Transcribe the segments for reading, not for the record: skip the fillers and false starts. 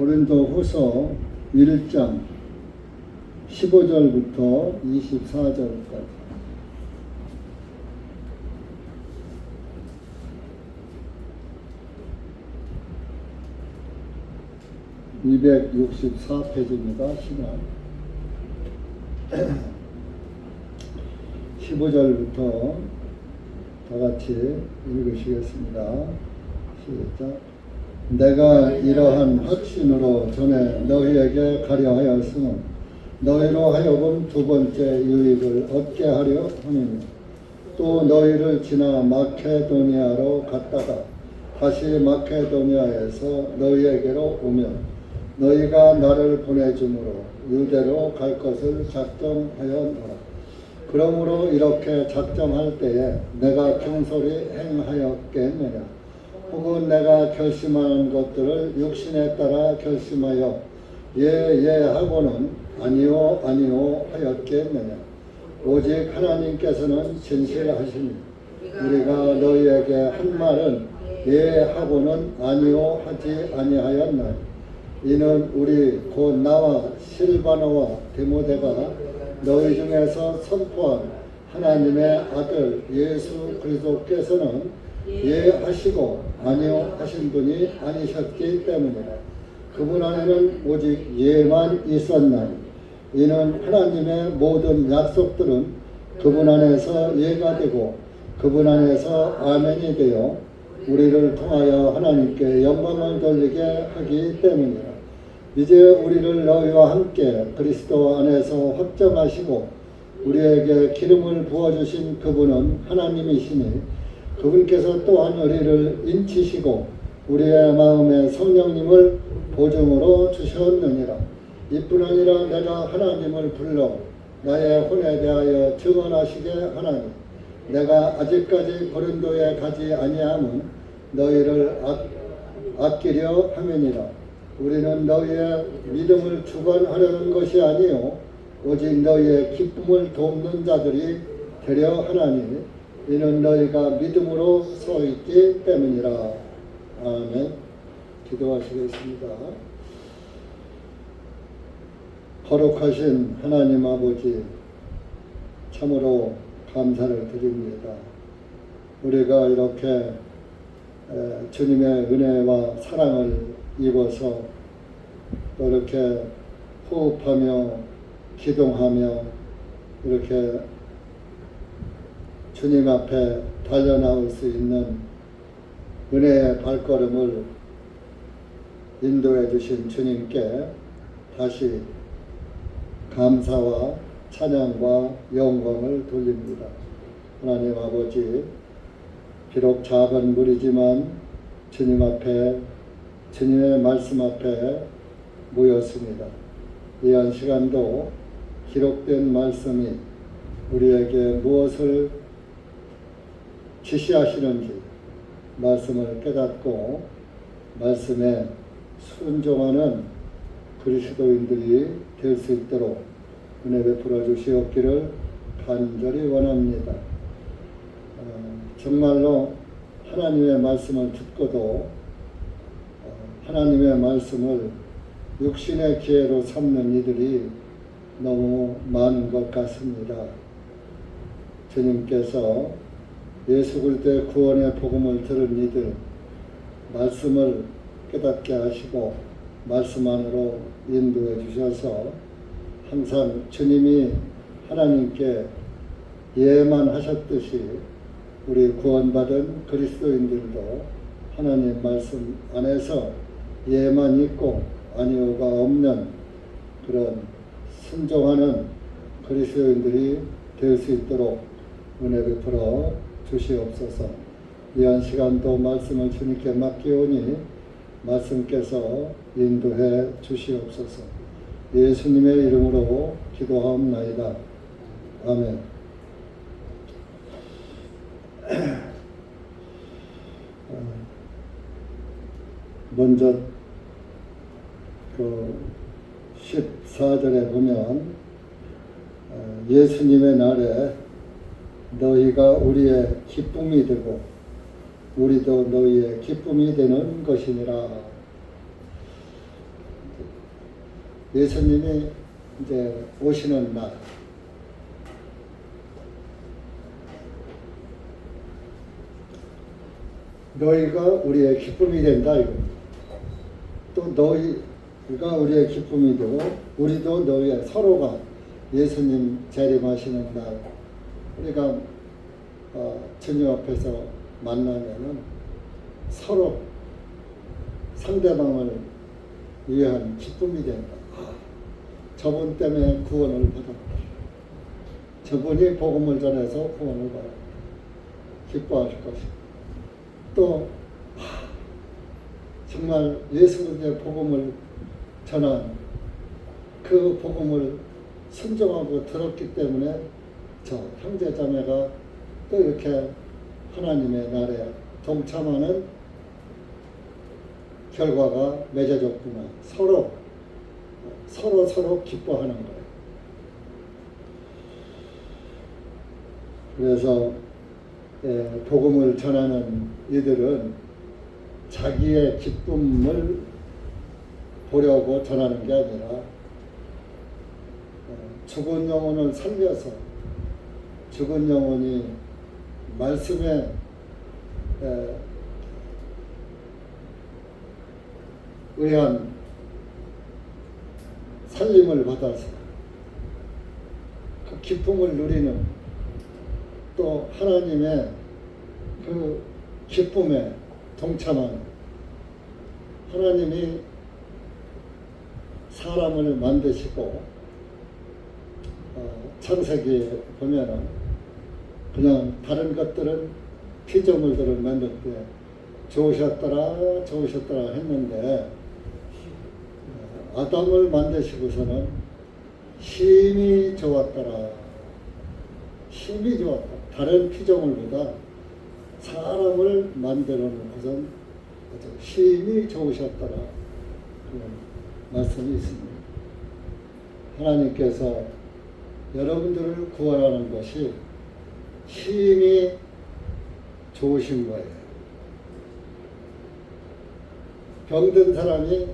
고린도후서 1장 15절부터 24절까지. (264페이지입니다) 시간 15절부터 다같이 읽으시겠습니다. 시작. 내가 이러한 확신으로 전에 너희에게 가려 하였으면 너희로 하여금 두 번째 유익을 얻게 하려 함이며, 또 너희를 지나 마케도니아로 갔다가 다시 마케도니아에서 너희에게로 오면 너희가 나를 보내줌으로 유대로 갈 것을 작정하였노라. 그러므로 이렇게 작정할 때에 내가 경솔히 행하였겠느냐? 혹은 내가 결심하는 것들을 육신에 따라 결심하여 예 하고는 아니요 하였겠느냐? 오직 하나님께서는 진실하시니 우리가 너희에게 한 말은 예 하고는 아니요 하지 아니하였나니, 이는 우리 곧 나와 실바노와 디모데가 너희 중에서 선포한 하나님의 아들 예수 그리스도께서는 예 하시고 아니요 하신 분이 아니셨기 때문이라. 그분 안에는 오직 예만 있었나니, 이는 하나님의 모든 약속들은 그분 안에서 예가 되고 그분 안에서 아멘이 되어 우리를 통하여 하나님께 영광을 돌리게 하기 때문이라. 이제 우리를 너희와 함께 그리스도 안에서 확정하시고 우리에게 기름을 부어주신 그분은 하나님이시니, 그분께서 또한 우리를 인치시고 우리의 마음에 성령님을 보증으로 주셨느니라. 이뿐 아니라 내가 하나님을 불러 나의 혼에 대하여 증언하시게 하나니, 내가 아직까지 고린도에 가지 아니함은 너희를 아끼려 함이니라. 우리는 너희의 믿음을 주관하려는 것이 아니요 오직 너희의 기쁨을 돕는 자들이 되려 하나니, 이는 너희가 믿음으로 서 있기 때문이라. 아멘. 기도하시겠습니다. 거룩하신 하나님 아버지, 참으로 감사를 드립니다. 우리가 이렇게 주님의 은혜와 사랑을 입어서 또 이렇게 호흡하며 기도하며 이렇게 주님 앞에 달려나올 수 있는 은혜의 발걸음을 인도해 주신 주님께 다시 감사와 찬양과 영광을 돌립니다. 하나님 아버지, 비록 작은 무리지만 주님 앞에, 주님의 말씀 앞에 모였습니다. 이 한 시간도 기록된 말씀이 우리에게 무엇을 지시하시는지 말씀을 깨닫고 말씀에 순종하는 그리스도인들이 될 수 있도록 은혜 베풀어 주시옵기를 간절히 원합니다. 정말로 하나님의 말씀을 듣고도 하나님의 말씀을 육신의 기회로 삼는 이들이 너무 많은 것 같습니다. 주님께서 예수 그리스도의 구원의 복음을 들은 이들, 말씀을 깨닫게 하시고 말씀 안으로 인도해 주셔서 항상 주님이 하나님께 예만 하셨듯이 우리 구원받은 그리스도인들도 하나님 말씀 안에서 예만 있고 아니오가 없는 그런 순종하는 그리스도인들이 될 수 있도록 은혜 베풀어 주시옵소서. 이 한 시간도 말씀을 주님께 맡기오니 말씀께서 인도해 주시옵소서. 예수님의 이름으로 기도하옵나이다. 아멘. 먼저 그 14절에 보면 예수님의 날에 너희가 우리의 기쁨이 되고 우리도 너희의 기쁨이 되는 것이니라. 예수님이 이제 오시는 날, 너희가 우리의 기쁨이 된다 이겁니다. 또 너희가 우리의 기쁨이 되고 우리도 너희의 서로가 예수님 재림하시는 날 우리가 주님 앞에서 만나면은 서로 상대방을 위한 기쁨이 된다. 저분 때문에 구원을 받았다. 저분이 복음을 전해서 구원을 받았다. 기뻐하실 것이다. 또 정말 예수 그리스도의 복음을 전한 그 복음을 순종하고 들었기 때문에 저 형제 자매가 또 이렇게 하나님의 나라에 동참하는 결과가 맺어졌구나. 서로 기뻐하는 거예요. 그래서 복음을 전하는 이들은 자기의 기쁨을 보려고 전하는 게 아니라 죽은 영혼을 살려서 죽은 영혼이 말씀에 의한 살림을 받아서 그 기쁨을 누리는 또 하나님의 그 기쁨에 동참하는 하나님이 사람을 만드시고 창세기에 보면은 그냥 다른 것들은 피조물들을 만들 때 좋으셨더라 했는데 아담을 만드시고서는 힘이 좋았더라. 힘이 좋았다. 다른 피조물보다 사람을 만들어 놓고선 힘이 좋으셨더라. 그런 말씀이 있습니다. 하나님께서 여러분들을 구원하는 것이 힘이 좋으신 거예요. 병든 사람이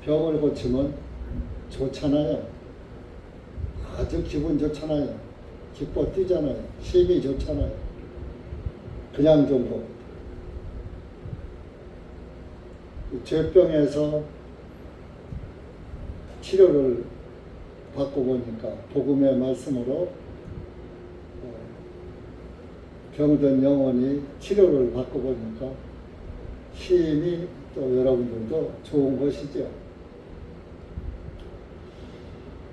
병을 고치면 좋잖아요. 아주 기분 좋잖아요. 기뻐 뛰잖아요. 힘이 좋잖아요. 그냥 좀 보고. 죄병에서 치료를 받고 보니까 복음의 말씀으로 병든 영혼이 치료를 받고 보니까 힘이 또 여러분들도 좋은 것이죠.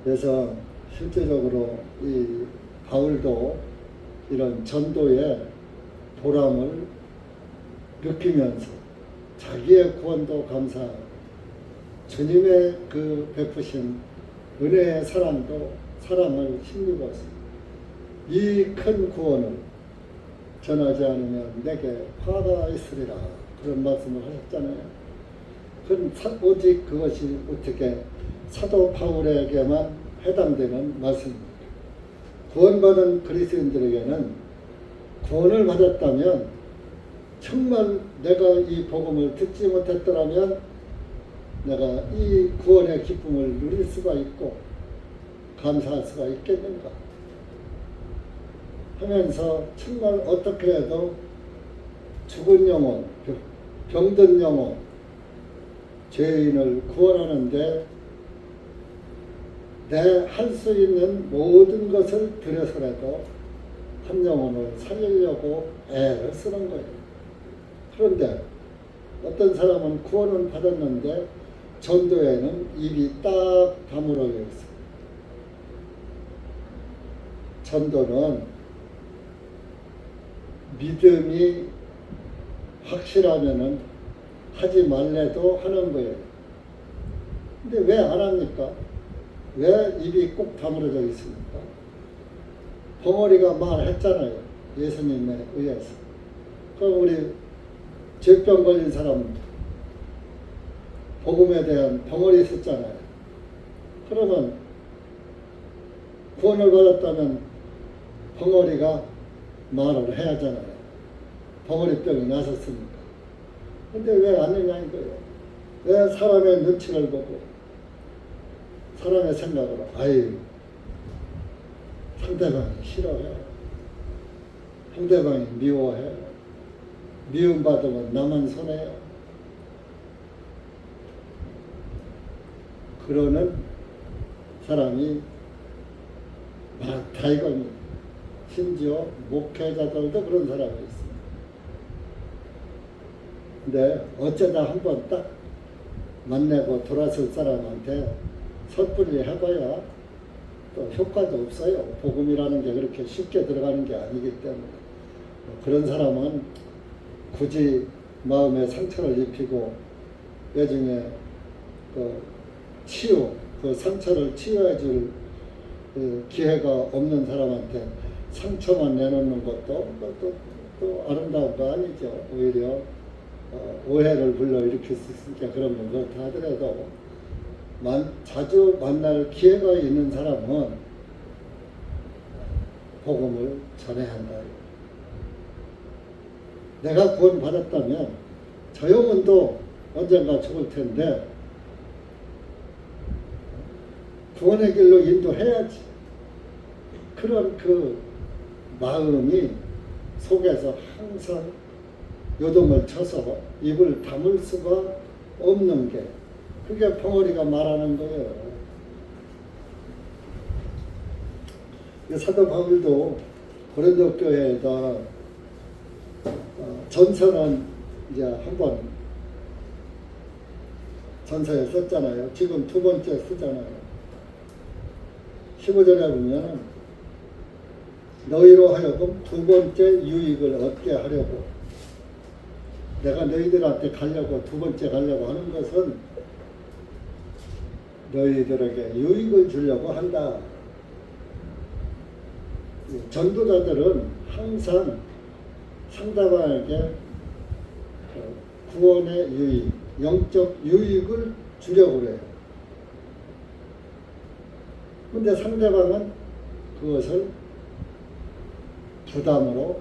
그래서 실제적으로 이 바울도 이런 전도의 보람을 느끼면서 자기의 구원도 감사하고 주님의 그 베푸신 은혜의 사랑도 사랑을 힘입어서 이 큰 구원을 전하지 않으면 내게 화가 있으리라 그런 말씀을 하셨잖아요. 그건 오직 그것이 어떻게 사도 바울에게만 해당되는 말씀입니다. 구원받은 그리스도인들에게는 구원을 받았다면 정말 내가 이 복음을 듣지 못했더라면 내가 이 구원의 기쁨을 누릴 수가 있고 감사할 수가 있겠는가 하면서 정말 어떻게 해도 죽은 영혼, 병든 영혼, 죄인을 구원하는데 내 할 수 있는 모든 것을 들여서라도 한 영혼을 살리려고 애를 쓰는 거예요. 그런데 어떤 사람은 구원을 받았는데 전도에는 입이 딱 다물어 있어요. 전도는 믿음이 확실하면은 하지 말래도 하는 거예요. 근데 왜 안 합니까? 왜 입이 꼭 다물어져 있습니까? 벙어리가 말했잖아요. 예수님에 의해서. 그럼 우리 죄병 걸린 사람 복음에 대한 벙어리 썼잖아요. 그러면 구원을 받았다면 벙어리가 말을 해야 하잖아요. 벙어리병이 나섰으니까. 근데 왜 안 하냐 이거예요. 왜 사람의 눈치를 보고 사람의 생각으로 아유 상대방이 싫어해, 상대방이 미워해, 미움받으면 나만 손해요. 그러는 사람이 많다 이겁니다. 심지어 목회자들도 그런 사람이 있습니다. 근데 어쩌다 한번 딱 만나고 돌아설 사람한테 섣불리 해봐야 또 효과도 없어요. 복음이라는 게 그렇게 쉽게 들어가는 게 아니기 때문에. 그런 사람은 굳이 마음에 상처를 입히고 나중에 그 상처를 치유해 줄 기회가 없는 사람한테 상처만 내놓는 것도 또 아름다운 거 아니죠. 오히려 오해를 불러일으킬 수 있으니까 그런 건 그렇다 하더라도 자주 만날 기회가 있는 사람은 복음을 전해야 한다. 내가 구원 받았다면 저 영혼도 언젠가 죽을 텐데 구원의 길로 인도해야지. 그런 그 마음이 속에서 항상 요동을 쳐서 입을 다물 수가 없는 게 그게 벙어리가 말하는 거예요. 사도 바울도 고린도 교회에다 전서는 이제 한번 전서에 썼잖아요. 지금 두 번째 쓰잖아요. 15절에 보면 너희로 하여금 두 번째 유익을 얻게 하려고 내가 너희들한테 가려고 두 번째 가려고 하는 것은 너희들에게 유익을 주려고 한다. 전도자들은 항상 상대방에게 구원의 유익, 영적 유익을 주려고 해요. 근데 상대방은 그것을 부담으로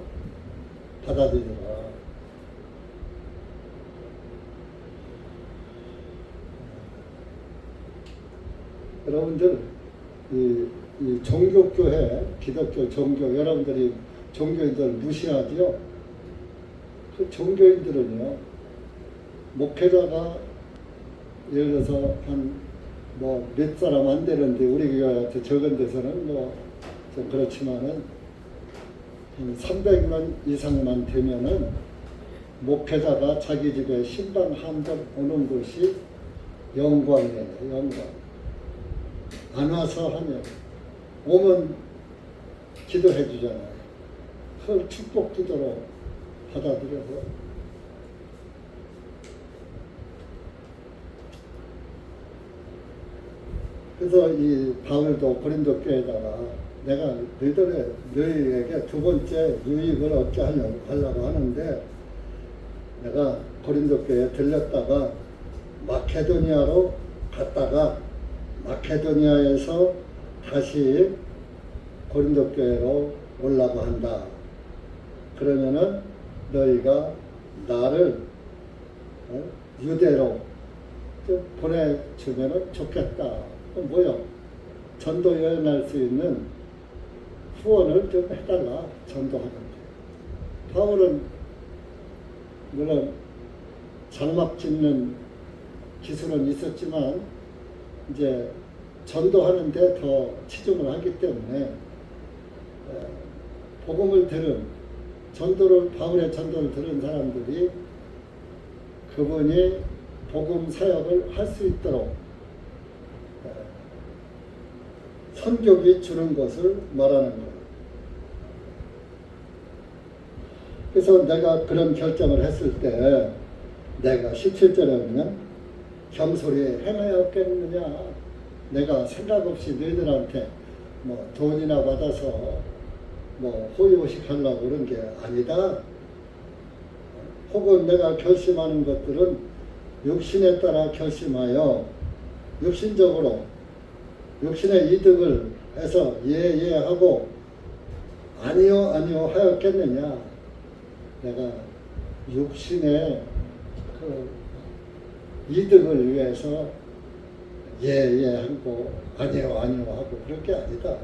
받아들이더라. 여러분들 이 종교교회, 기독교 종교 여러분들이 종교인들 무시하지요? 그 종교인들은요, 목회자가 예를 들어서 한 몇 사람 안 되는데 우리 교회 같은 적은 데서는 좀 그렇지만은 300명 이상만 되면은 목회자가 자기 집에 신방 한 번 오는 것이 영광이에요. 영광. 안 와서 하면 오면 기도해 주잖아요. 그걸 축복 기도로 받아들여서 그래서 이 바울도 고린도 교회에다가 내가 너희에게 두 번째 유익을 얻게 하려고 하는데 내가 고린도 교회에 들렸다가 마케도니아로 갔다가 마케도니아에서 다시 고린도 교회로 오려고 한다. 그러면은 너희가 나를 유대로 보내주면 좋겠다. 뭐야? 전도 여행할 수 있는 후원을 좀 해달라. 전도하는데. 바울은 물론 장막 짓는 기술은 있었지만 이제 전도하는데 더 치중을 하기 때문에 복음을 들은 바울의 전도를 들은 사람들이 그분이 복음 사역을 할 수 있도록 선교비 주는 것을 말하는 거예요. 그래서 내가 그런 결정을 했을 때 내가 17절에 보면 겸손히 행하였겠느냐. 내가 생각 없이 너희들한테 돈이나 받아서 호의호식 하려고 그런 게 아니다. 혹은 내가 결심하는 것들은 육신에 따라 결심하여 육신적으로 육신의 이득을 해서 예 하고 아니요 하였겠느냐. 내가 육신의 그 이득을 위해서 예 하고 아니요 하고 그럴 게 아니다.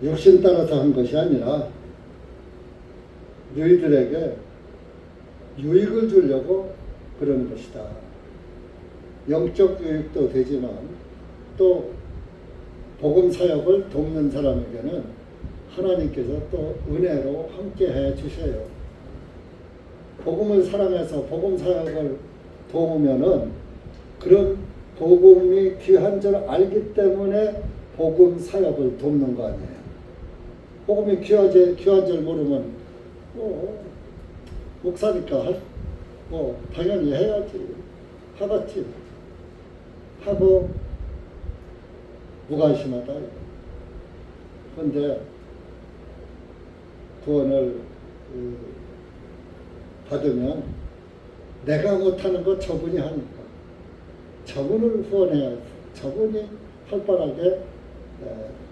욕심 따라서 한 것이 아니라 너희들에게 유익을 주려고 그런 것이다. 영적 유익도 되지만 또 복음 사역을 돕는 사람에게는 하나님께서 또 은혜로 함께 해 주셔요. 복음을 사랑해서 복음 사역을 도우면은 그런 복음이 귀한 줄 알기 때문에 복음 사역을 돕는 거 아니에요. 복음이 귀한 줄 모르면 목사니까 당연히 해야지 하겠지 하고 무관심하다. 그런데 구원을 받으면 내가 못하는 거 저분이 하니까 저분을 후원해야 저분이 활발하게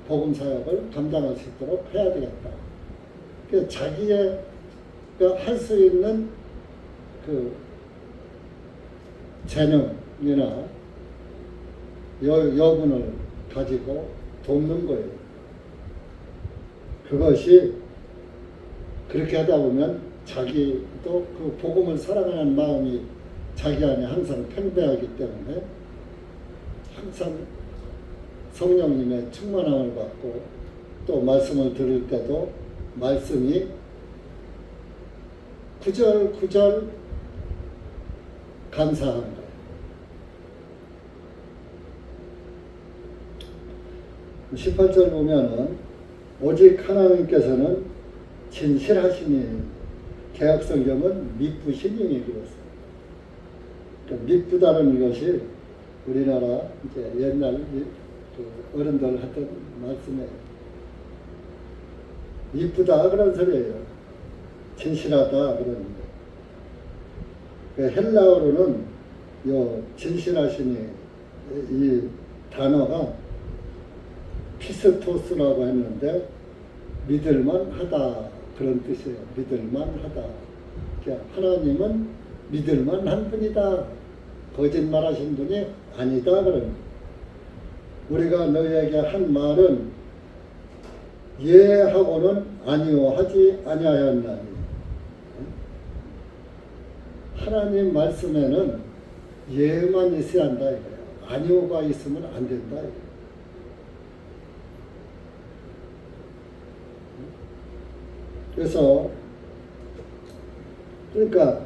복음 사역을 감당할 수 있도록 해야 되겠다. 그래서 자기가 할 수 있는 그 재능이나 여분을 가지고 돕는 거예요. 그것이 그렇게 하다 보면 자기도 그 복음을 사랑하는 마음이 자기 안에 항상 팽배하기 때문에 항상 성령님의 충만함을 받고 또 말씀을 들을 때도 말씀이 구절구절 감사한 거예요. 그 18절 보면은 오직 하나님께서는 진실하시니 개혁성경은 미쁘시니 얘기를 했어요. 그러니까 미쁘다는 것이 우리나라 이제 옛날 그 어른들 하던 말씀에 미쁘다 그런 소리예요. 진실하다 그런. 그 헬라어로는 요 진실하시니 이 단어가 피스토스라고 했는데 믿을만 하다 그런 뜻이에요. 믿을만 하다. 그러니까 하나님은 믿을만 한 분이다. 거짓말하신 분이 아니다 그런. 우리가 너희에게 한 말은 예하고는 아니요 하지 아니하였나니. 하나님 말씀에는 예만 있어야 한다 이거예요. 아니오가 있으면 안 된다 이거예요. 그래서 그러니까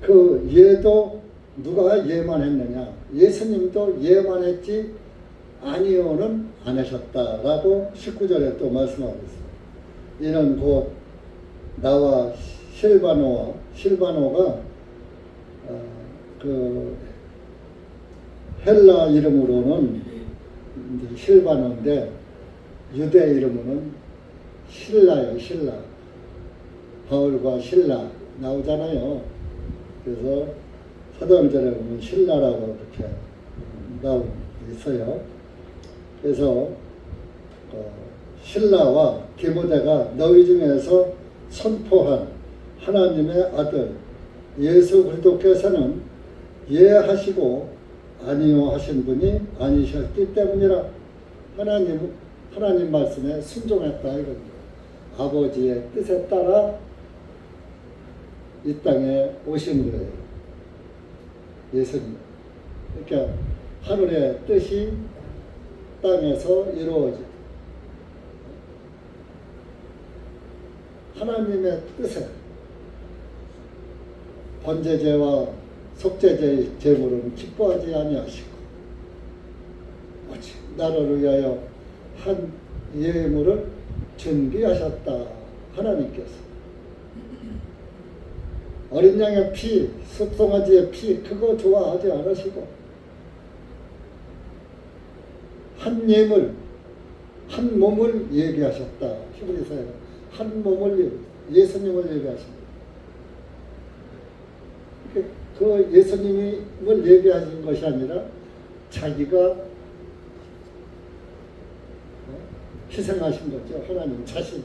그 예도 누가 예만 했느냐? 예수님도 예만 했지 아니오는 안 하셨다라고 19절에 또 말씀하고 있어요. 이는 곧 나와 실바노가 그 헬라 이름으로는 실바노인데 유대 이름으로는 실라예요. 실라. 바울과 실라 나오잖아요. 그래서 사도행전에 보면 실라라고 이렇게 나오고 있어요. 그래서 실라와 디모데가 너희 중에서 선포한 하나님의 아들 예수 그리스도께서는 예하시고 아니요 하신 분이 아니셨기 때문이라. 하나님 말씀에 순종했다 이겁니다. 아버지의 뜻에 따라 이 땅에 오신 거예요. 예수님. 그러니까 하늘의 뜻이 땅에서 이루어져. 하나님의 뜻에 번제제와 속죄제 제물은 기뻐하지 아니하시고 오직 나를 위하여 한 예물을 준비하셨다. 하나님께서 어린 양의 피, 숫송아지의 피 그거 좋아하지 않으시고 한 예물, 한 몸을 예비하셨다. 히브리서에 한 몸을 예수님을 예비하십니다. 그 예수님을 예비하신 것이 아니라 자기가 희생하신 거죠. 하나님 자신.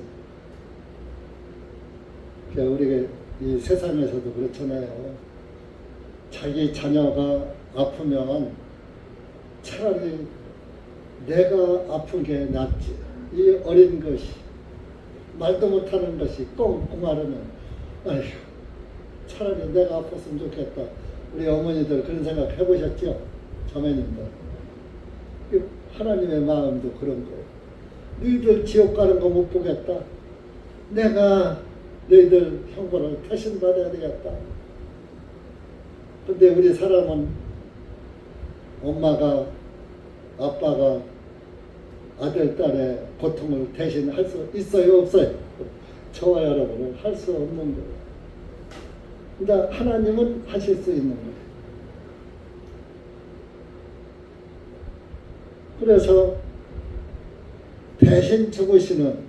우리가 이 세상에서도 그렇잖아요. 자기 자녀가 아프면 차라리 내가 아픈 게 낫지. 이 어린 것이, 말도 못하는 것이 꽁꽁 마르면 아휴, 차라리 내가 아팠으면 좋겠다. 우리 어머니들 그런 생각 해보셨죠? 자매님들. 하나님의 마음도 그런 거예요. 너희들 지옥 가는 거 못 보겠다. 내가 너희들 형벌을 대신 받아야 되겠다. 근데 우리 사람은 엄마가, 아빠가 아들, 딸의 고통을 대신 할 수 있어요, 없어요? 저와 여러분은 할 수 없는 거예요. 근데 하나님은 하실 수 있는 거예요. 그래서 대신 죽으시는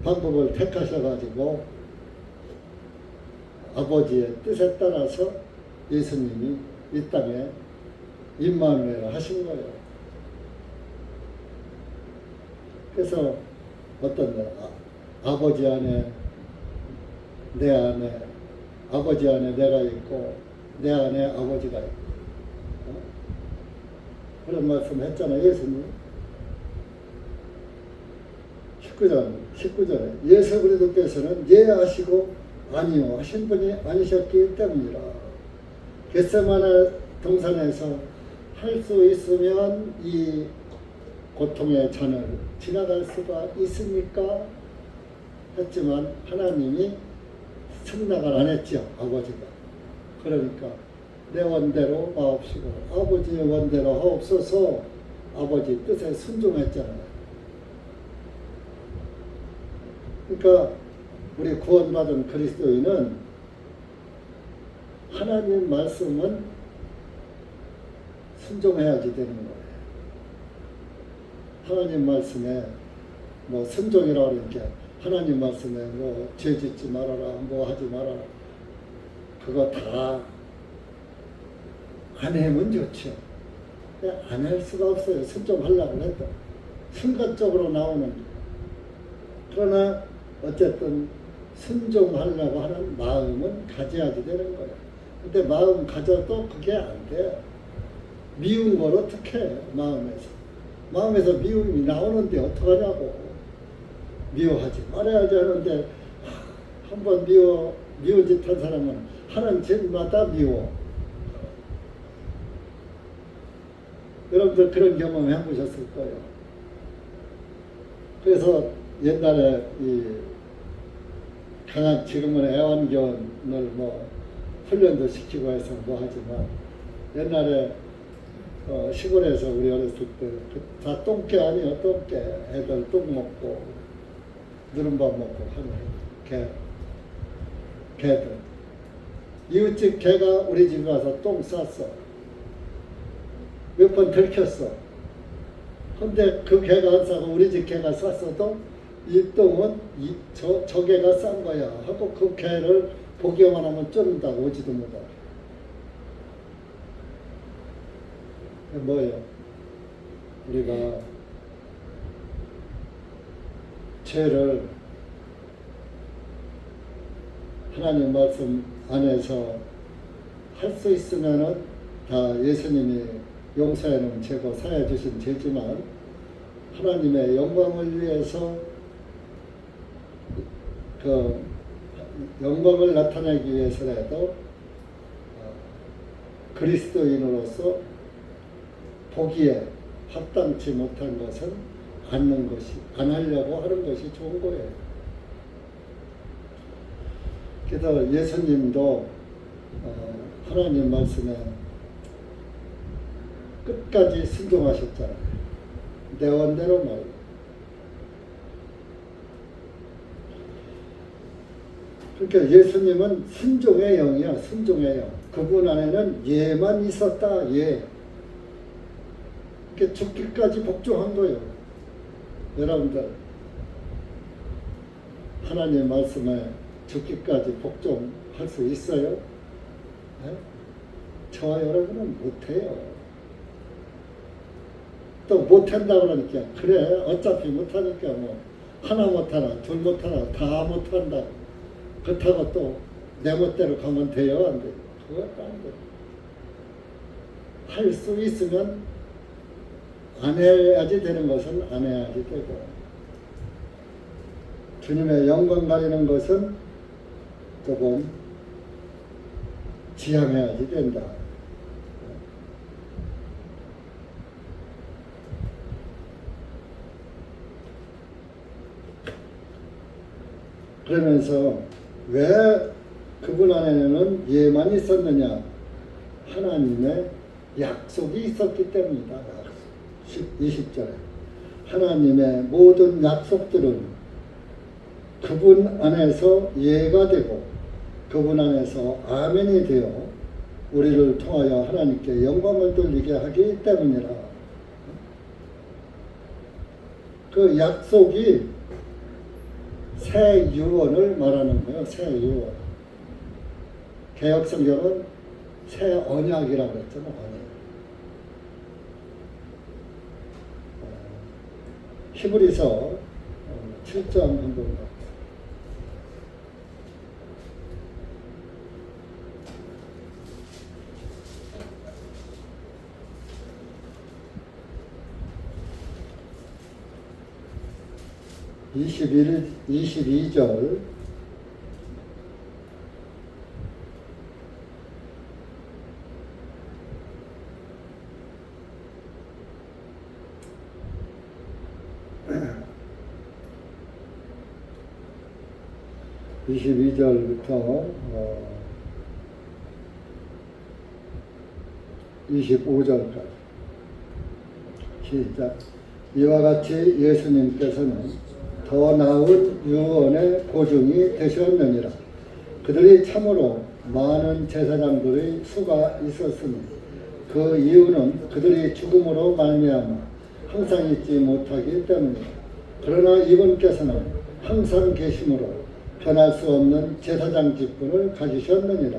방법을 택하셔가지고 아버지의 뜻에 따라서 예수님이 이 땅에 임마누엘 하신 거예요. 그래서 어떤 아버지 안에 내 안에 아버지 안에 내가 있고 내 안에 아버지가 있고 그런 말씀 했잖아요. 예수님 19절에 예수 그리스도께서는 예하시고 아니요 하신 분이 아니셨기 때문이라. 겟세마네 동산에서 할 수 있으면 이 고통의 잔을 지나갈 수가 있습니까? 했지만 하나님이 승낙을 안 했죠. 아버지가. 그러니까 내 원대로 하옵시고 아버지의 원대로 하옵소서. 아버지 뜻에 순종했잖아요. 그러니까 우리 구원받은 그리스도인은 하나님 말씀은 순종해야지 되는 거예요. 하나님 말씀에 뭐 순종이라고 그러니까 하나님 말씀에 뭐 죄 짓지 말아라, 뭐 하지 말아라. 그거 다 안 하면 좋죠. 안 할 수가 없어요. 순종하려고 해도. 순간적으로 나오는. 그러나 어쨌든 순종하려고 하는 마음은 가져야지 되는 거예요. 근데 마음 가져도 그게 안 돼요. 미운 걸 어떻게 해요? 마음에서 미움이 나오는데 어떡하냐고. 미워하지 말아야지 하는데 한번 미운 짓 한 사람은 하는 짓마다 미워. 여러분들 그런 경험 해보셨을 거예요. 그래서 옛날에 이 강한 지금은 애완견을 뭐 훈련도 시키고 해서 뭐 하지만 옛날에 시골에서 우리 어렸을 때 다 똥개 아니에요. 똥개. 애들 똥 먹고 누른밥 먹고 하는 개들. 이웃집 개가 우리 집에 와서 똥 쌌어. 몇 번 들켰어. 근데 그 개가 안 싸고 우리 집 개가 쌌어도 이 똥은 저 개가 싼 거야 하고 그 개를 보기만 하면 쫓는다. 오지도 못하고. 뭐예요? 우리가 죄를 하나님 말씀 안에서 할 수 있으면은 다 예수님이 용서해 놓은 죄고 사해 주신 죄지만 하나님의 영광을 위해서 그 영광을 나타내기 위해서라도 그리스도인으로서 보기에 합당치 못한 것은 안 하려고 하는 것이 좋은 거예요. 그래서 예수님도 하나님 말씀에 끝까지 순종하셨잖아요. 내 원대로 말이에요. 그러니까 예수님은 순종의 영이야. 순종의 영. 그분 안에는 예만 있었다. 예. 이렇게 죽기까지 복종한 거예요. 여러분들 하나님 말씀에 죽기까지 복종할 수 있어요? 네? 저와 여러분은 못해요. 또 못한다고 그러니까 그래 어차피 못하니까 뭐 하나 못하나 둘 못하나 다 못한다. 그렇다고 또 내 멋대로 가면 돼요? 안 돼요? 그것도 안 돼요. 할 수 있으면 안 해야지 되는 것은 안 해야지 되고, 주님의 영광 가리는 것은 조금 지양해야지 된다. 그러면서 왜 그분 안에는 예만 있었느냐? 하나님의 약속이 있었기 때문이다. 20절에 하나님의 모든 약속들은 그분 안에서 예가 되고 그분 안에서 아멘이 되어 우리를 통하여 하나님께 영광을 돌리게 하기 때문이라. 그 약속이 새 유언을 말하는 거예요. 새 유언. 개역성경은 새 언약이라고 했잖아요. 언약. 히브리서 7장 한번 봅니다. (21) 22절 (22절부터) 25절까지 시작. 이와 같이 예수님께서는 더 나은 유언의 보증이 되셨느니라. 그들이 참으로 많은 제사장들의 수가 있었으니 그 이유는 그들이 죽음으로 말미암아 항상 있지 못하기 때문이다. 그러나 이분께서는 항상 계심으로 변할 수 없는 제사장 직분을 가지셨느니라.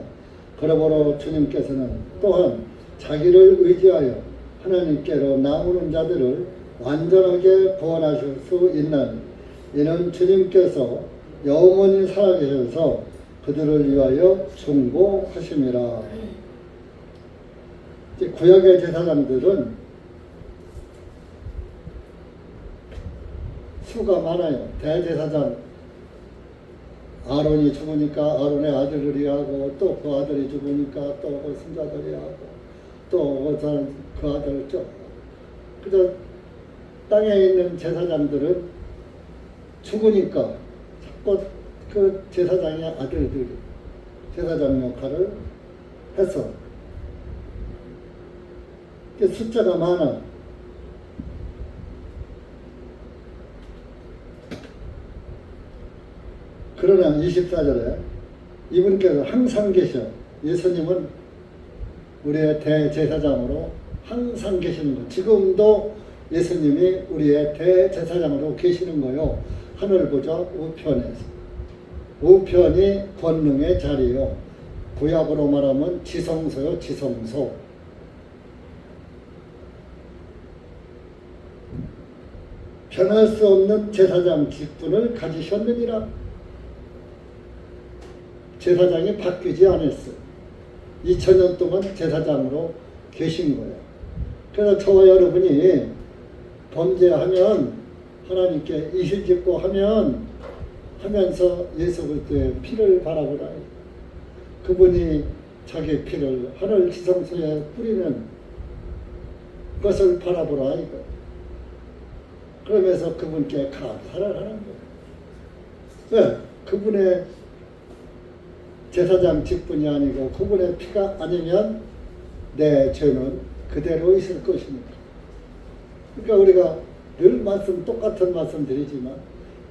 그러므로 주님께서는 또한 자기를 의지하여 하나님께로 나오는 자들을 완전하게 구원하실 수 있는, 이는 주님께서 영원히 살아계셔서 그들을 위하여 중보하심이라. 구약의 제사장들은 수가 많아요. 대제사장 아론이 죽으니까 아론의 아들들이 하고, 또 그 아들이 죽으니까 또 그 손자들이 하고, 또 그 아들 쪽. 그저 땅에 있는 제사장들은 죽으니까 자꾸 그 제사장의 아들들이 제사장 역할을 해서 숫자가 많아. 그러나 24절에 이분께서 항상 계셔. 예수님은 우리의 대제사장으로 항상 계시는 거. 지금도 예수님이 우리의 대제사장으로 계시는 거요. 하늘 보좌 우편에서. 우편이 권능의 자리요. 구약으로 말하면 지성소요. 지성소. 변할 수 없는 제사장 직분을 가지셨느니라. 제사장이 바뀌지 않았어요. 2000년 동안 제사장으로 계신 거예요. 그래서 저와 여러분이 범죄하면 하나님께 이실짓고 하면서 예수 그리스도의 피를 바라보라. 그분이 자기 피를 하늘 지성소에 뿌리는 것을 바라보라 이거. 그러면서 그분께 감사를 하는 거예요. 왜? 그분의 제사장 직분이 아니고 그분의 피가 아니면 내 죄는 그대로 있을 것입니다. 그러니까 우리가 늘 똑같은 말씀 드리지만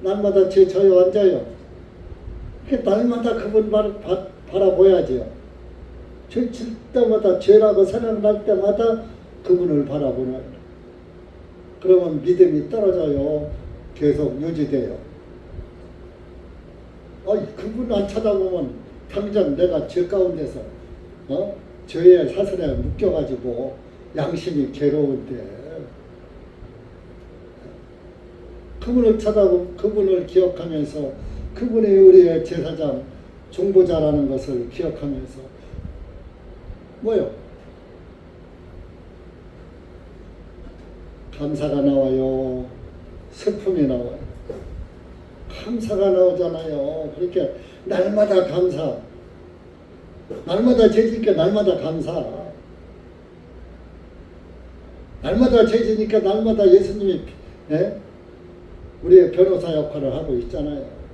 날마다 죄 져요 안 져요? 날마다 그분 바라보야지요. 죄 질 때마다 죄라고 생각날 때마다 그분을 바라보라. 그러면 믿음이 떨어져요. 계속 유지돼요. 그분 안 찾아보면 당장 내가 죄 가운데서 죄의 사슬에 묶여가지고 양심이 괴로운데 그분을 찾아보고 그분을 기억하면서 그분이 우리의 제사장, 중보자라는 것을 기억하면서 뭐요? 감사가 나와요? 슬픔이 나와요? 감사가 나오잖아요. 그렇게 날마다 감사, 날마다 죄지니까 날마다 감사, 날마다 죄지니까 날마다 예수님이 우리의 변호사 역할을 하고 있잖아요.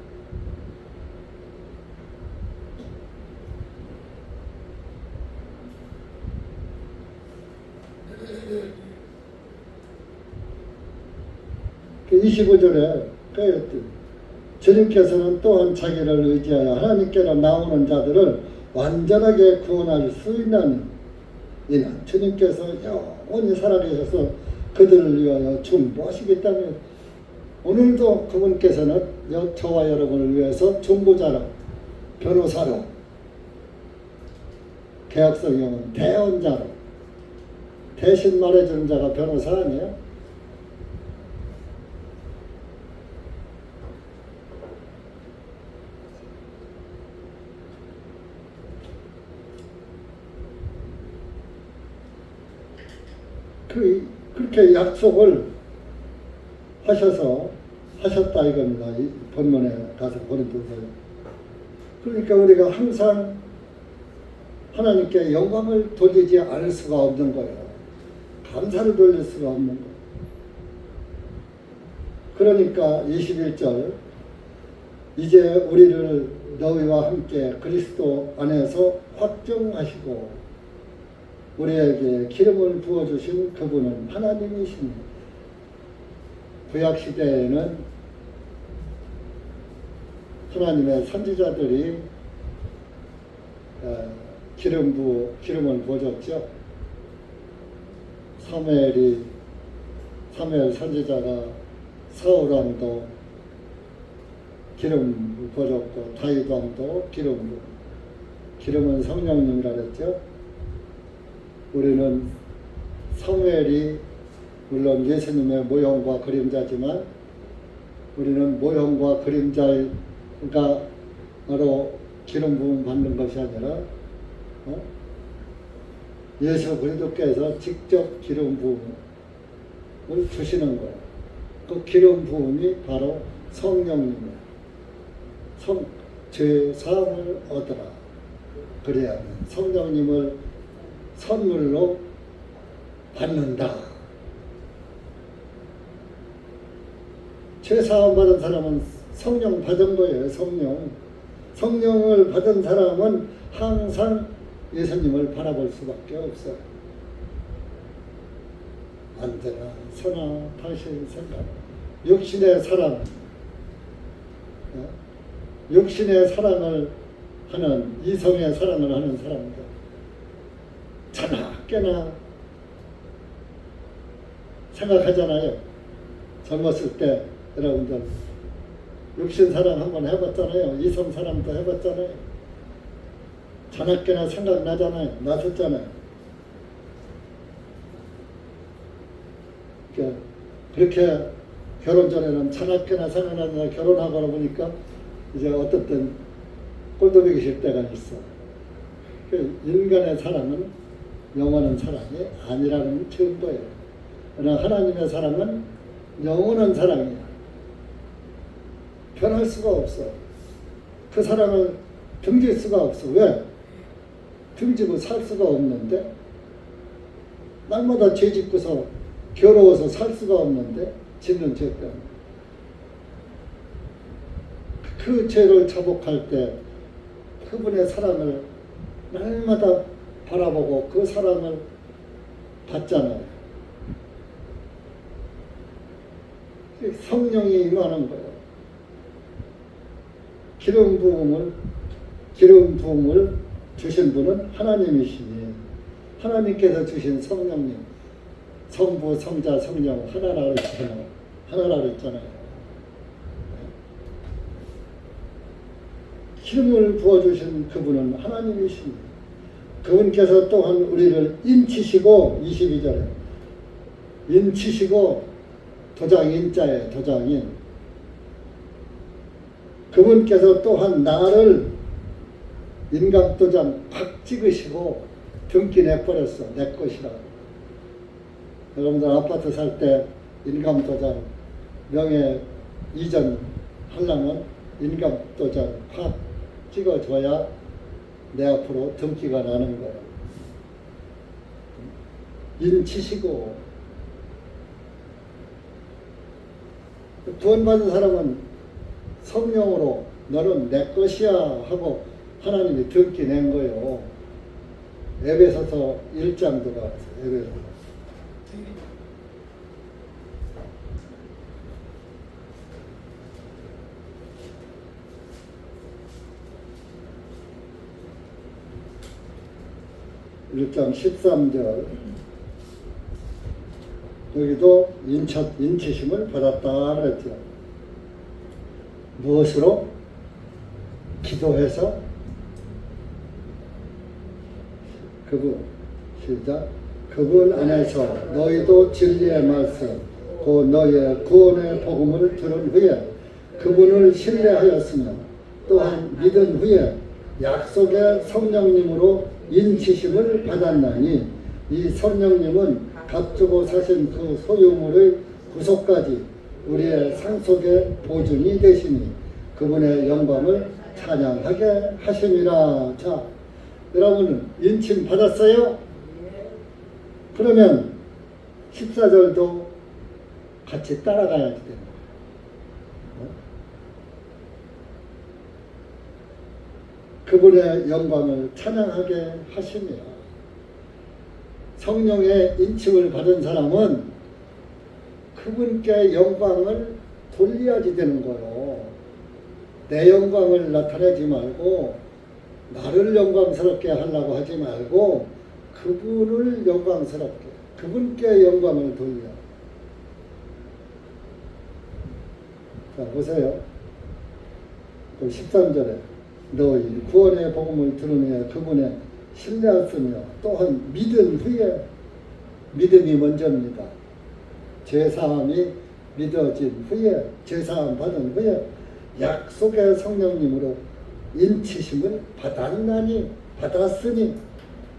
그 25절에 주님께서는 또한 자기를 의지하여 하나님께로 나오는 자들을 완전하게 구원할 수 있는 이는 주님께서 영원히 살아계셔서 그들을 위하여 중보하시기 때문에 오늘도 그분께서는 저와 여러분을 위해서 중보자로, 변호사로, 개혁성경은 대언자로 대신 말해주는 자가 변호사 아니에요? 그렇게 약속을 하셨다 이겁니다. 이 본문에 가서 고린도서에. 그러니까 우리가 항상 하나님께 영광을 돌리지 않을 수가 없는 거예요. 감사를 돌릴 수가 없는 거예요. 그러니까 21절 이제 우리를 너희와 함께 그리스도 안에서 확정하시고 우리에게 기름을 부어주신 그분은 하나님이십니다. 구약시대에는 하나님의 선지자들이 기름을 부어줬죠. 사무엘 선지자가 사울왕도 기름 부어줬고 다윗왕도 기름은 성령님이라 그랬죠. 우리는 사무엘이 물론 예수님의 모형과 그림자지만 우리는 모형과 그림자로 기름 부음 받는 것이 아니라 예수 그리스도께서 직접 기름 부음을 주시는 거예요. 그 기름 부음이 바로 성령님이에요. 죄 사함을 얻으라. 그래야 성령님을 선물로 받는다. 죄사함 받은 사람은 성령 받은 거예요. 성령을 받은 사람은 항상 예수님을 바라볼 수밖에 없어요. 언제나 선하 당신 생각. 육신의 사랑을 하는, 이성의 사랑을 하는 사람들 자나 깨나 생각하잖아요. 젊었을 때 여러분들 육신 사랑 한번 해봤잖아요. 이성 사랑도 해봤잖아요. 자나 깨나 생각나잖아요. 났었잖아요. 그렇게 결혼 전에는 자나 깨나 생각나잖아요. 결혼하고 보니까 이제 어떤 땐 꼴도 보기 싫을 때가 있어. 인간의 사랑은 영원한 사랑이 아니라는 증거예요. 그러나 하나님의 사랑은 영원한 사랑이야. 변할 수가 없어. 그 사랑을 등질 수가 없어. 왜? 등지고 살 수가 없는데, 날마다 죄 짓고서 괴로워서 살 수가 없는데, 짓는 죄 때문에. 그 죄를 자복할 때 그분의 사랑을 날마다 바라보고 그 사랑을 받잖아요. 성령이 임하는 거예요. 기름 부음을 주신 분은 하나님이시니 하나님께서 주신 성령님, 성부, 성자, 성령 하나라 그랬잖아요. 기름을 부어주신 그분은 하나님이십니다. 그분께서 또한 우리를 인치시고 22절에 인치시고 도장인자에 도장인 그분께서 또한 나를 인감도장 팍 찍으시고 등기 내버렸어. 내 것이라고. 여러분들 아파트 살 때 인감도장 명예 이전 하려면 인감도장 팍 찍어줘야 내 앞으로 등기가 나는 거예요. 인치시고 구원받은 사람은 성령으로 너는 내 것이야 하고 하나님이 등기 낸 거예요. 에베소서 1장도 가서 에베소서. (1장) 13절 여기도 인치심을 받았다 그랬죠. 무엇으로? 기도해서 시작. 그분 안에서 너희도 진리의 말씀 곧 너희의 구원의 복음을 들은 후에 그분을 신뢰하였으며 또한 믿은 후에 약속의 성령님으로 인치심을 받았나니 이 성령님은 값주고 사신 그 소유물의 구속까지 우리의 상속의 보증이 되시니 그분의 영광을 찬양하게 하심이라. 자, 여러분은 인침 받았어요? 그러면 14절도 같이 따라가야지 되는 거예요. 그분의 영광을 찬양하게 하시며 성령의 인침을 받은 사람은 그분께 영광을 돌려야지 되는 거예요. 내 영광을 나타내지 말고 나를 영광스럽게 하려고 하지 말고 그분을 영광스럽게 그분께 영광을 돌려. 자 보세요. 13절에 너희 구원의 복음을 들은 후에 그분의 신뢰하였으며 또한 믿은 후에 믿음이 먼저입니다. 죄사함이 믿어진 후에 죄사함 받은 후에 약속의 성령님으로 인치심을 받았나니 받았으니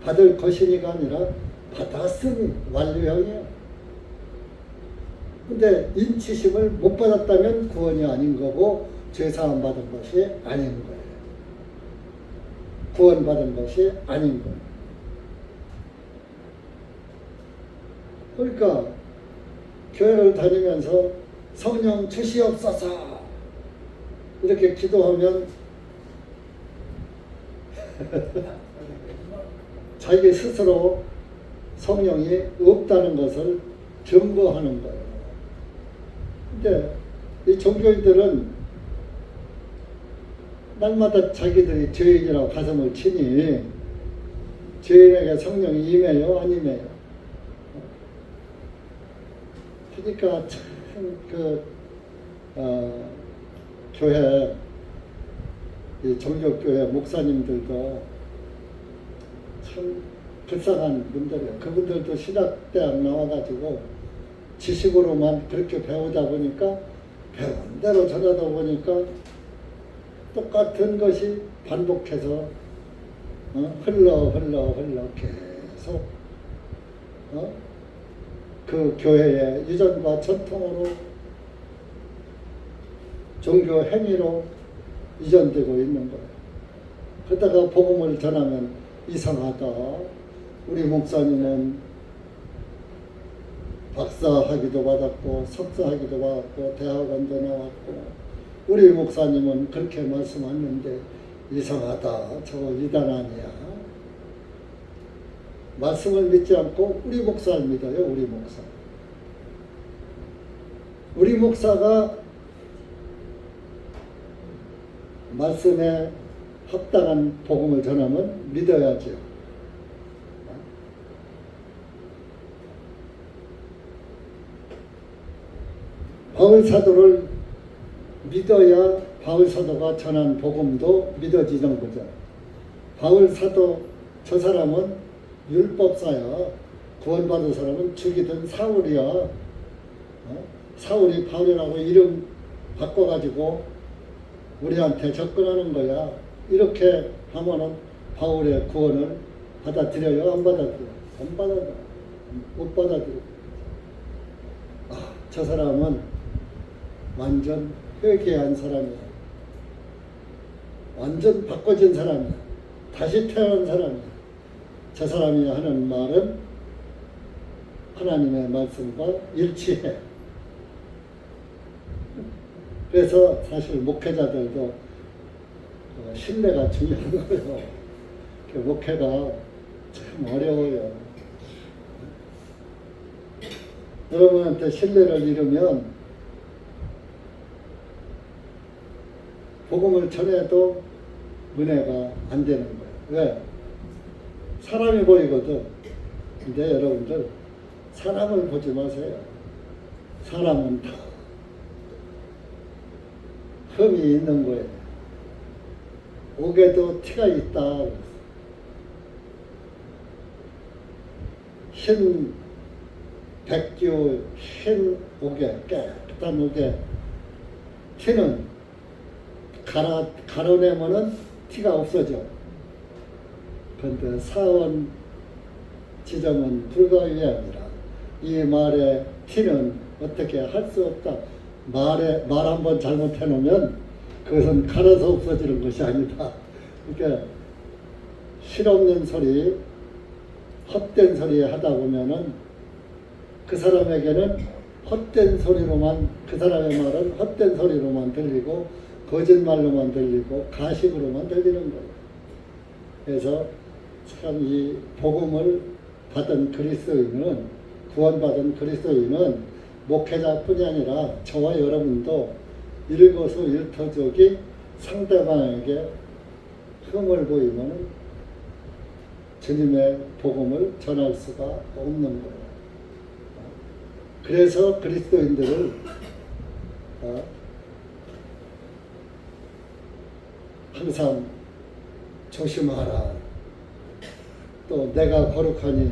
받을 것이니가 아니라 받았으니 완료형이에요. 근데 인치심을 못 받았다면 구원이 아닌 거고 죄사함 받은 것이 아닌 거예요. 구원받은 것이 아닌 거예요. 그러니까 교회를 다니면서 성령 주시옵소서 이렇게 기도하면 자기 스스로 성령이 없다는 것을 증거하는 거예요. 근데 이 종교인들은 날마다 자기들이 죄인이라고 가슴을 치니 죄인에게 성령이 임해요? 안 임해요? 그러니까 참 교회 이 종교교회 목사님들도 참 불쌍한 분들이에요. 그분들도 신학대학 나와가지고 지식으로만 그렇게 배우다 보니까 배운 대로 전하다 보니까 똑같은 것이 반복해서 흘러 계속 그 교회의 유전과 전통으로 종교 행위로 이전되고 있는 거예요. 그러다가 복음을 전하면 이상하다. 우리 목사님은 박사학위도 받았고 석사학위도 받았고 대학원도 나왔고 우리 목사님은 그렇게 말씀하는데 이상하다. 저거 이단 아니야. 말씀을 믿지 않고 우리 목사를 믿어요. 우리 목사. 우리 목사가 말씀에 합당한 복음을 전하면 믿어야죠. 바울 사도를 믿어야 바울 사도가 전한 복음도 믿어지는 거죠. 바울 사도 저 사람은 율법사야. 구원받은 사람은 죽이던 사울이야. 사울이 바울이라고 이름 바꿔가지고 우리한테 접근하는 거야. 이렇게 하면은 바울의 구원을 받아들여요? 안 받아들여요? 안 받아들여요. 못 받아들여요. 저 사람은 완전 회개한 사람이야. 완전 바꿔진 사람이야. 다시 태어난 사람이야. 저 사람이 하는 말은 하나님의 말씀과 일치해. 그래서 사실 목회자들도 신뢰가 중요한 거예요. 목회가 참 어려워요. 여러분한테 신뢰를 잃으면 복음을 전해도 은혜가 안 되는 거예요. 왜? 사람이 보이거든. 근데 여러분들 사람을 보지 마세요. 사람은 다 흠이 있는 거예요. 옥에도 티가 있다. 흰 백규, 흰 옥에, 깨끗한 옥에 티는 가려내면은 티가 없어져. 그런데 사원 지정은 불가위함이라. 이 말의 티는 어떻게 할 수 없다. 말 한번 잘못해 놓으면 그것은 갈아서 없어지는 것이 아니다. 그러니까 실없는 소리, 헛된 소리 하다 보면은 그 사람에게는 헛된 소리로만, 그 사람의 말은 헛된 소리로만 들리고 거짓말로만 들리고 가식으로만 들리는 거예요. 그래서 참 이 복음을 받은 그리스도인은, 구원받은 그리스도인은 목회자뿐이 아니라 저와 여러분도 일거수일투족이 상대방에게 흠을 보이면 주님의 복음을 전할 수가 없는 거예요. 그래서 그리스도인들을 항상 조심하라. 또 내가 거룩하니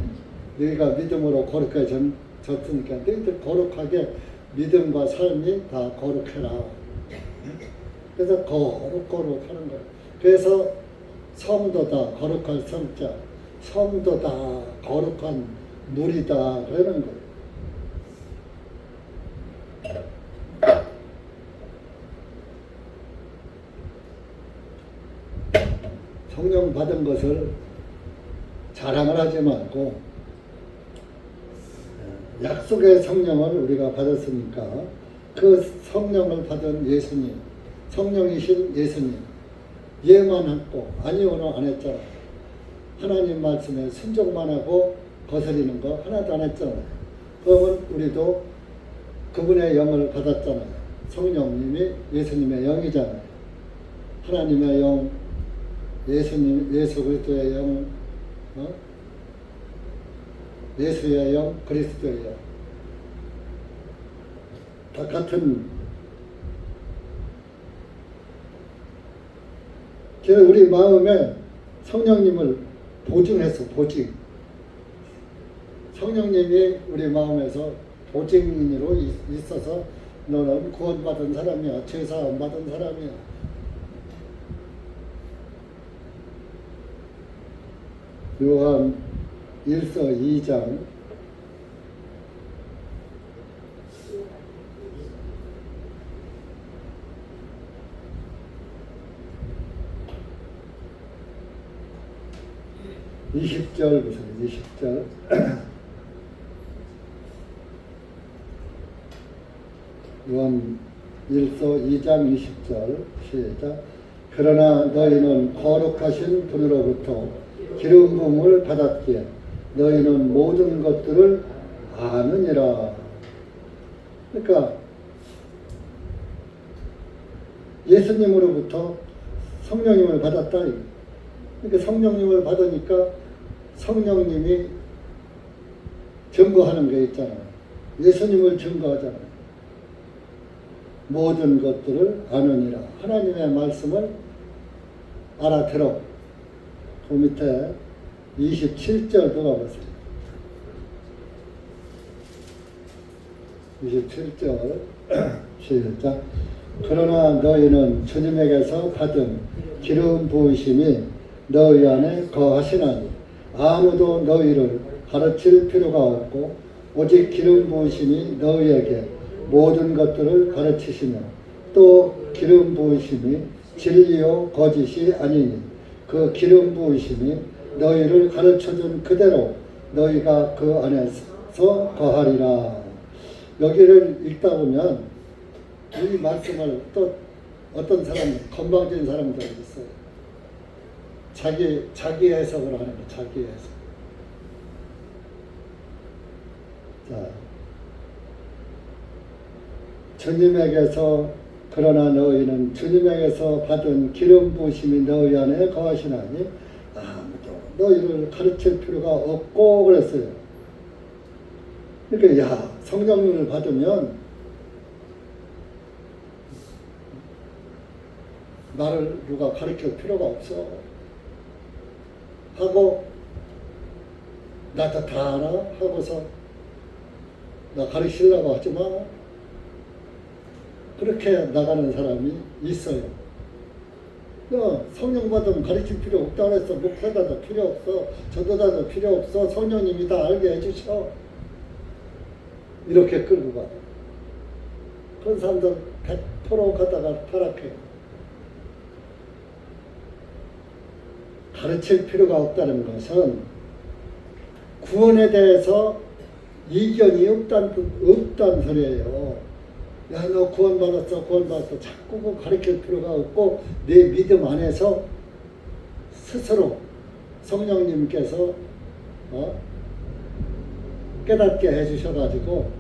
너희가 믿음으로 거룩해졌으니까 너희들 거룩하게 믿음과 삶이 다 거룩해라. 그래서 거룩하는 거예요. 그래서 성도다, 거룩한 성자, 성도다, 거룩한 무리다 그러는 거예요. 성령 받은 것을 자랑을 하지 말고 약속의 성령을 우리가 받았으니까 그 성령을 받은 예수님, 성령이신 예수님 예만 했고 아니오는 안 했잖아. 하나님 말씀에 순종만 하고 거스리는 거 하나도 안 했잖아요. 그러면 우리도 그분의 영을 받았잖아요. 성령님이 예수님의 영이잖아요. 하나님의 영, 예수님, 예수 그리스도의 영, 예수의 영, 그리스도의 영. 다 같은. 그래서 우리 마음에 성령님을 보증했어, 보증. 성령님이 우리 마음에서 보증인으로 있어서 너는 구원받은 사람이야, 죄사함 받은 사람이야. 요한 1서 2장 20절 보세요. 20절 요한 1서 2장 20절 시작. 그러나 너희는 거룩하신 분으로부터 기름 부음을 받았기에 너희는 모든 것들을 아느니라. 그러니까 예수님으로부터 성령님을 받았다. 그러니까 성령님을 받으니까 성령님이 증거하는 게 있잖아요. 예수님을 증거하잖아요. 모든 것들을 아느니라. 하나님의 말씀을 알아들어. 그 밑에 27절 들어보세요. 27절 시작. 그러나 너희는 주님에게서 받은 기름 부으심이 너희 안에 거하시나니 아무도 너희를 가르칠 필요가 없고 오직 기름 부으심이 너희에게 모든 것들을 가르치시며 또 기름 부으심이 진리요 거짓이 아니니 그 기름 부으심이 너희를 가르쳐준 그대로 너희가 그 안에서 거하리라. 여기를 읽다 보면 이 말씀을 또 어떤 사람, 건방진 사람들이 있어요. 자기 해석을 하는 거, 자기 해석. 자, 주님에게서 그러나 너희는 주님에게서 받은 기름 부으심이 너희 안에 거하시나니 아무도 너희를 가르칠 필요가 없고 그랬어요. 그러니까 야, 성령님을 받으면 나를 누가 가르칠 필요가 없어 하고 나도 다 알아 하고서 나 가르치려고 하지 마. 그렇게 나가는 사람이 있어요. 성령 받으면 가르칠 필요 없다고 했어. 목사다도 필요 없어. 전도자도 필요 없어. 성령님이 다 알게 해주셔. 이렇게 끌고 가. 그런 사람들 100% 가다가 타락해요. 가르칠 필요가 없다는 것은 구원에 대해서 이견이 없단 소리예요. 야, 너 구원받았어. 자꾸 그 가르칠 필요가 없고 내 믿음 안에서 스스로 성령님께서 깨닫게 해주셔가지고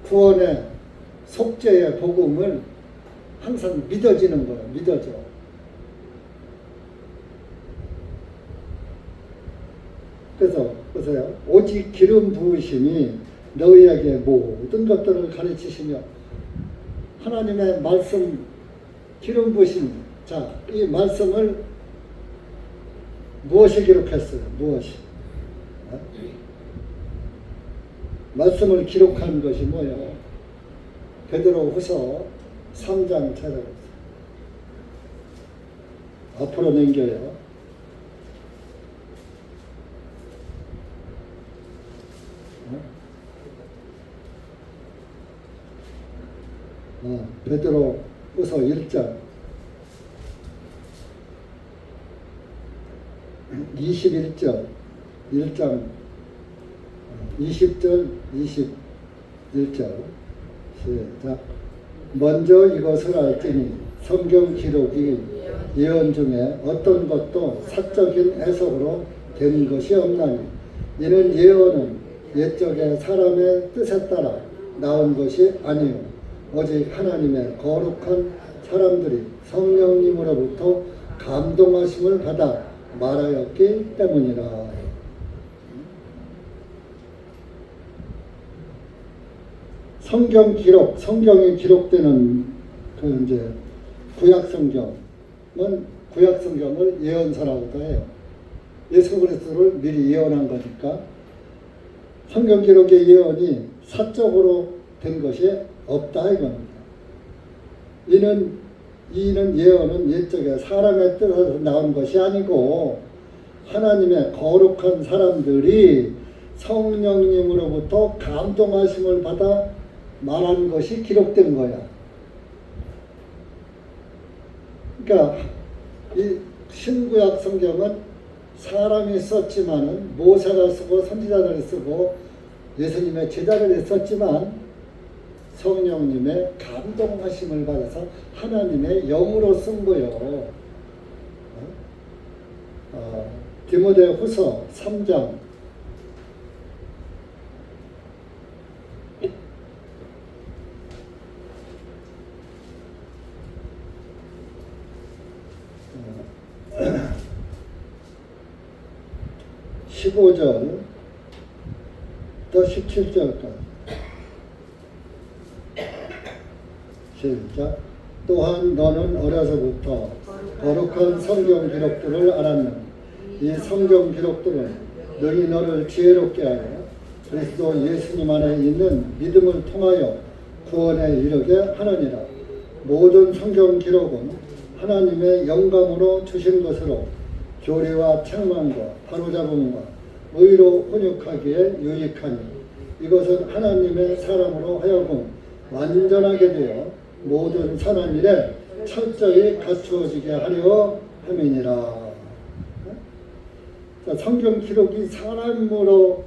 구원의 속죄의 복음을 항상 믿어지는 거예요. 믿어져. 그래서 보세요. 오직 기름 부으심이 너희에게 모든 것들을 가르치시며 하나님의 말씀 기름 부으심. 자, 이 말씀을 무엇이 기록했어요? 무엇이? 말씀을 기록한 것이 뭐예요? 베드로후서 3장 찾아보세요. 앞으로 넘겨요. 베드로후서 1장 21절 1장 20절 21절 시작. 먼저 이것을 알지니 성경 기록이 예언 중에 어떤 것도 사적인 해석으로 된 것이 없나니 이는 예언은 옛적의 사람의 뜻에 따라 나온 것이 아니요 오직 하나님의 거룩한 사람들이 성령님으로부터 감동하심을 받아 말하였기 때문이라. 성경 기록, 성경이 기록되는 그 이제 구약 성경을 예언서라고도 해요. 예수 그리스도를 미리 예언한 거니까 성경 기록의 예언이 사적으로 된 것이 없다 이겁니다. 이는 예언은 옛적에 사람의 뜻에서 나온 것이 아니고 하나님의 거룩한 사람들이 성령님으로부터 감동하심을 받아 말한 것이 기록된 거야. 그러니까 이 신구약 성경은 사람이 썼지만은 모세가 쓰고 선지자들이 쓰고 예수님의 제자들이 썼지만 성령님의 감동하심을 받아서 하나님의 영으로 쓴 거예요. 디모데후서 3장 15절 또 17절까지 시작. 또한 너는 어려서부터 거룩한 성경 기록들을 알았느니 이 성경 기록들은 능히 너를 지혜롭게 하여 그리스도 예수님 안에 있는 믿음을 통하여 구원에 이르게 하느니라. 모든 성경 기록은 하나님의 영감으로 주신 것으로 교리와 책망과 바로잡음과 의로 훈육하기에 유익하니 이것은 하나님의 사람으로 하여금 완전하게 되어 모든 선한 일에 철저히 갖추어지게 하려 함이니라. 성경 기록이 사람으로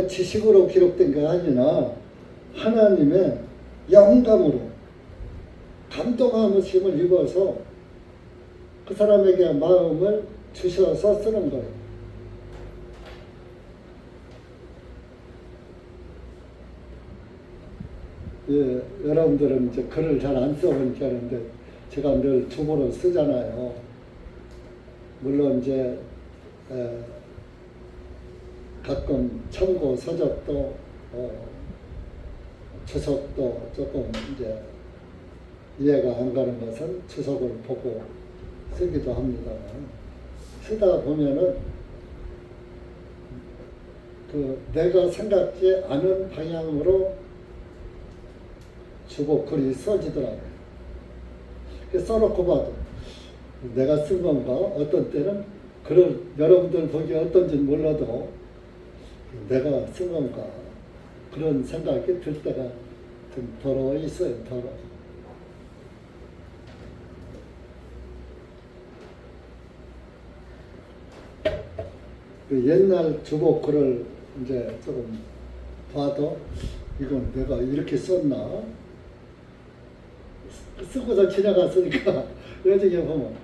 지식으로 기록된 게 아니라 하나님의 영감으로 감동하심을 입어서 그 사람에게 마음을 주셔서 쓰는 거예요. 예, 여러분들은 이제 글을 잘 안 써보니까 하는데 제가 늘 주보로 쓰잖아요. 물론 이제 가끔 참고 서적도 주석도 조금 이제 이해가 안 가는 것은 주석을 보고 쓰기도 합니다만 쓰다 보면은 그 내가 생각지 않은 방향으로 주보 글이 써지더라고요. 써놓고 봐도 내가 쓴 건가? 어떤 때는 글을 여러분들 보기에 어떤지는 몰라도 내가 쓴 건가? 그런 생각이 들 때가 좀 더러 있어요. 더러. 그 옛날 주보 글을 이제 조금 봐도 이건 내가 이렇게 썼나? 쓰고서 지나갔으니까 나중에 보면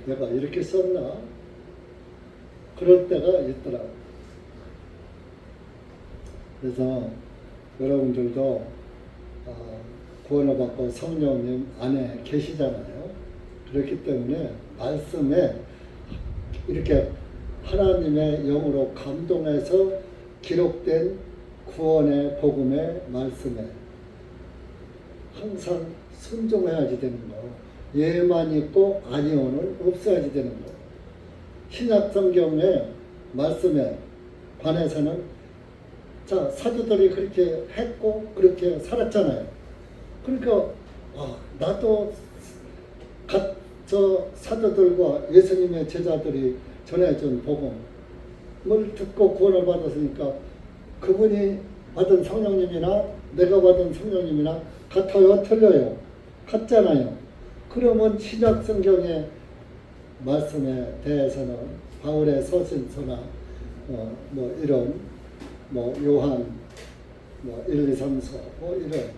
내가 이렇게 썼나? 그럴 때가 있더라고. 그래서 여러분들도 구원을 받고 성령님 안에 계시잖아요. 그렇기 때문에 말씀에 이렇게 하나님의 영으로 감동해서 기록된 구원의 복음의 말씀에 항상 순종해야지 되는 거. 예만 있고 아니오는 없어야지 되는 거. 신약 성경의 말씀에 관해서는 자 사도들이 그렇게 했고 그렇게 살았잖아요. 그러니까 나도 저 사도들과 예수님의 제자들이 전해준 복음을 듣고 구원을 받았으니까 그분이 받은 성령님이나 내가 받은 성령님이나 같아요? 틀려요? 같잖아요. 그러면 신약 성경의 말씀에 대해서는 바울의 서신서나 이런 요한 1, 2, 3서 이런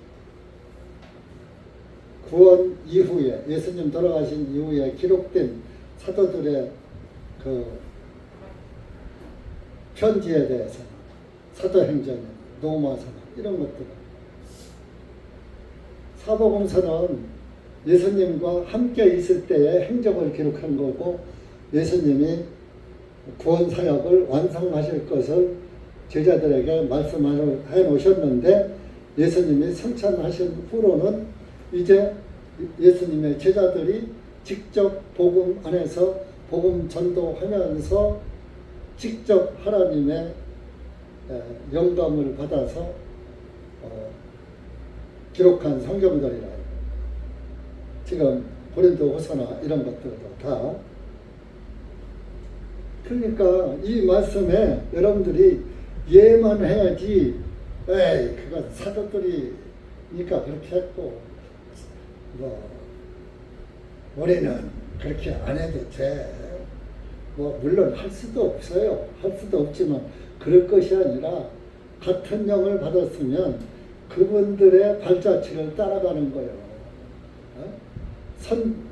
구원 이후에 예수님 돌아가신 이후에 기록된 사도들의 그 편지에 대해서 사도행전, 로마서나 이런 것들 사복음서는 예수님과 함께 있을 때의 행적을 기록한 거고 예수님이 구원 사역을 완성하실 것을 제자들에게 말씀해 놓으셨는데 예수님이 승천하신 후로는 이제 예수님의 제자들이 직접 복음 안에서 복음 전도하면서 직접 하나님의 영감을 받아서 기록한 성경들이라. 지금 고린도후서나 이런 것들도 다. 그러니까 이 말씀에 여러분들이 이해만 해야지. 그건 사도들이니까 그렇게 했고 우리는 그렇게 안 해도 돼. 물론 할 수도 없어요. 할 수도 없지만 그럴 것이 아니라 같은 영을 받았으면 그분들의 발자취를 따라가는 거예요.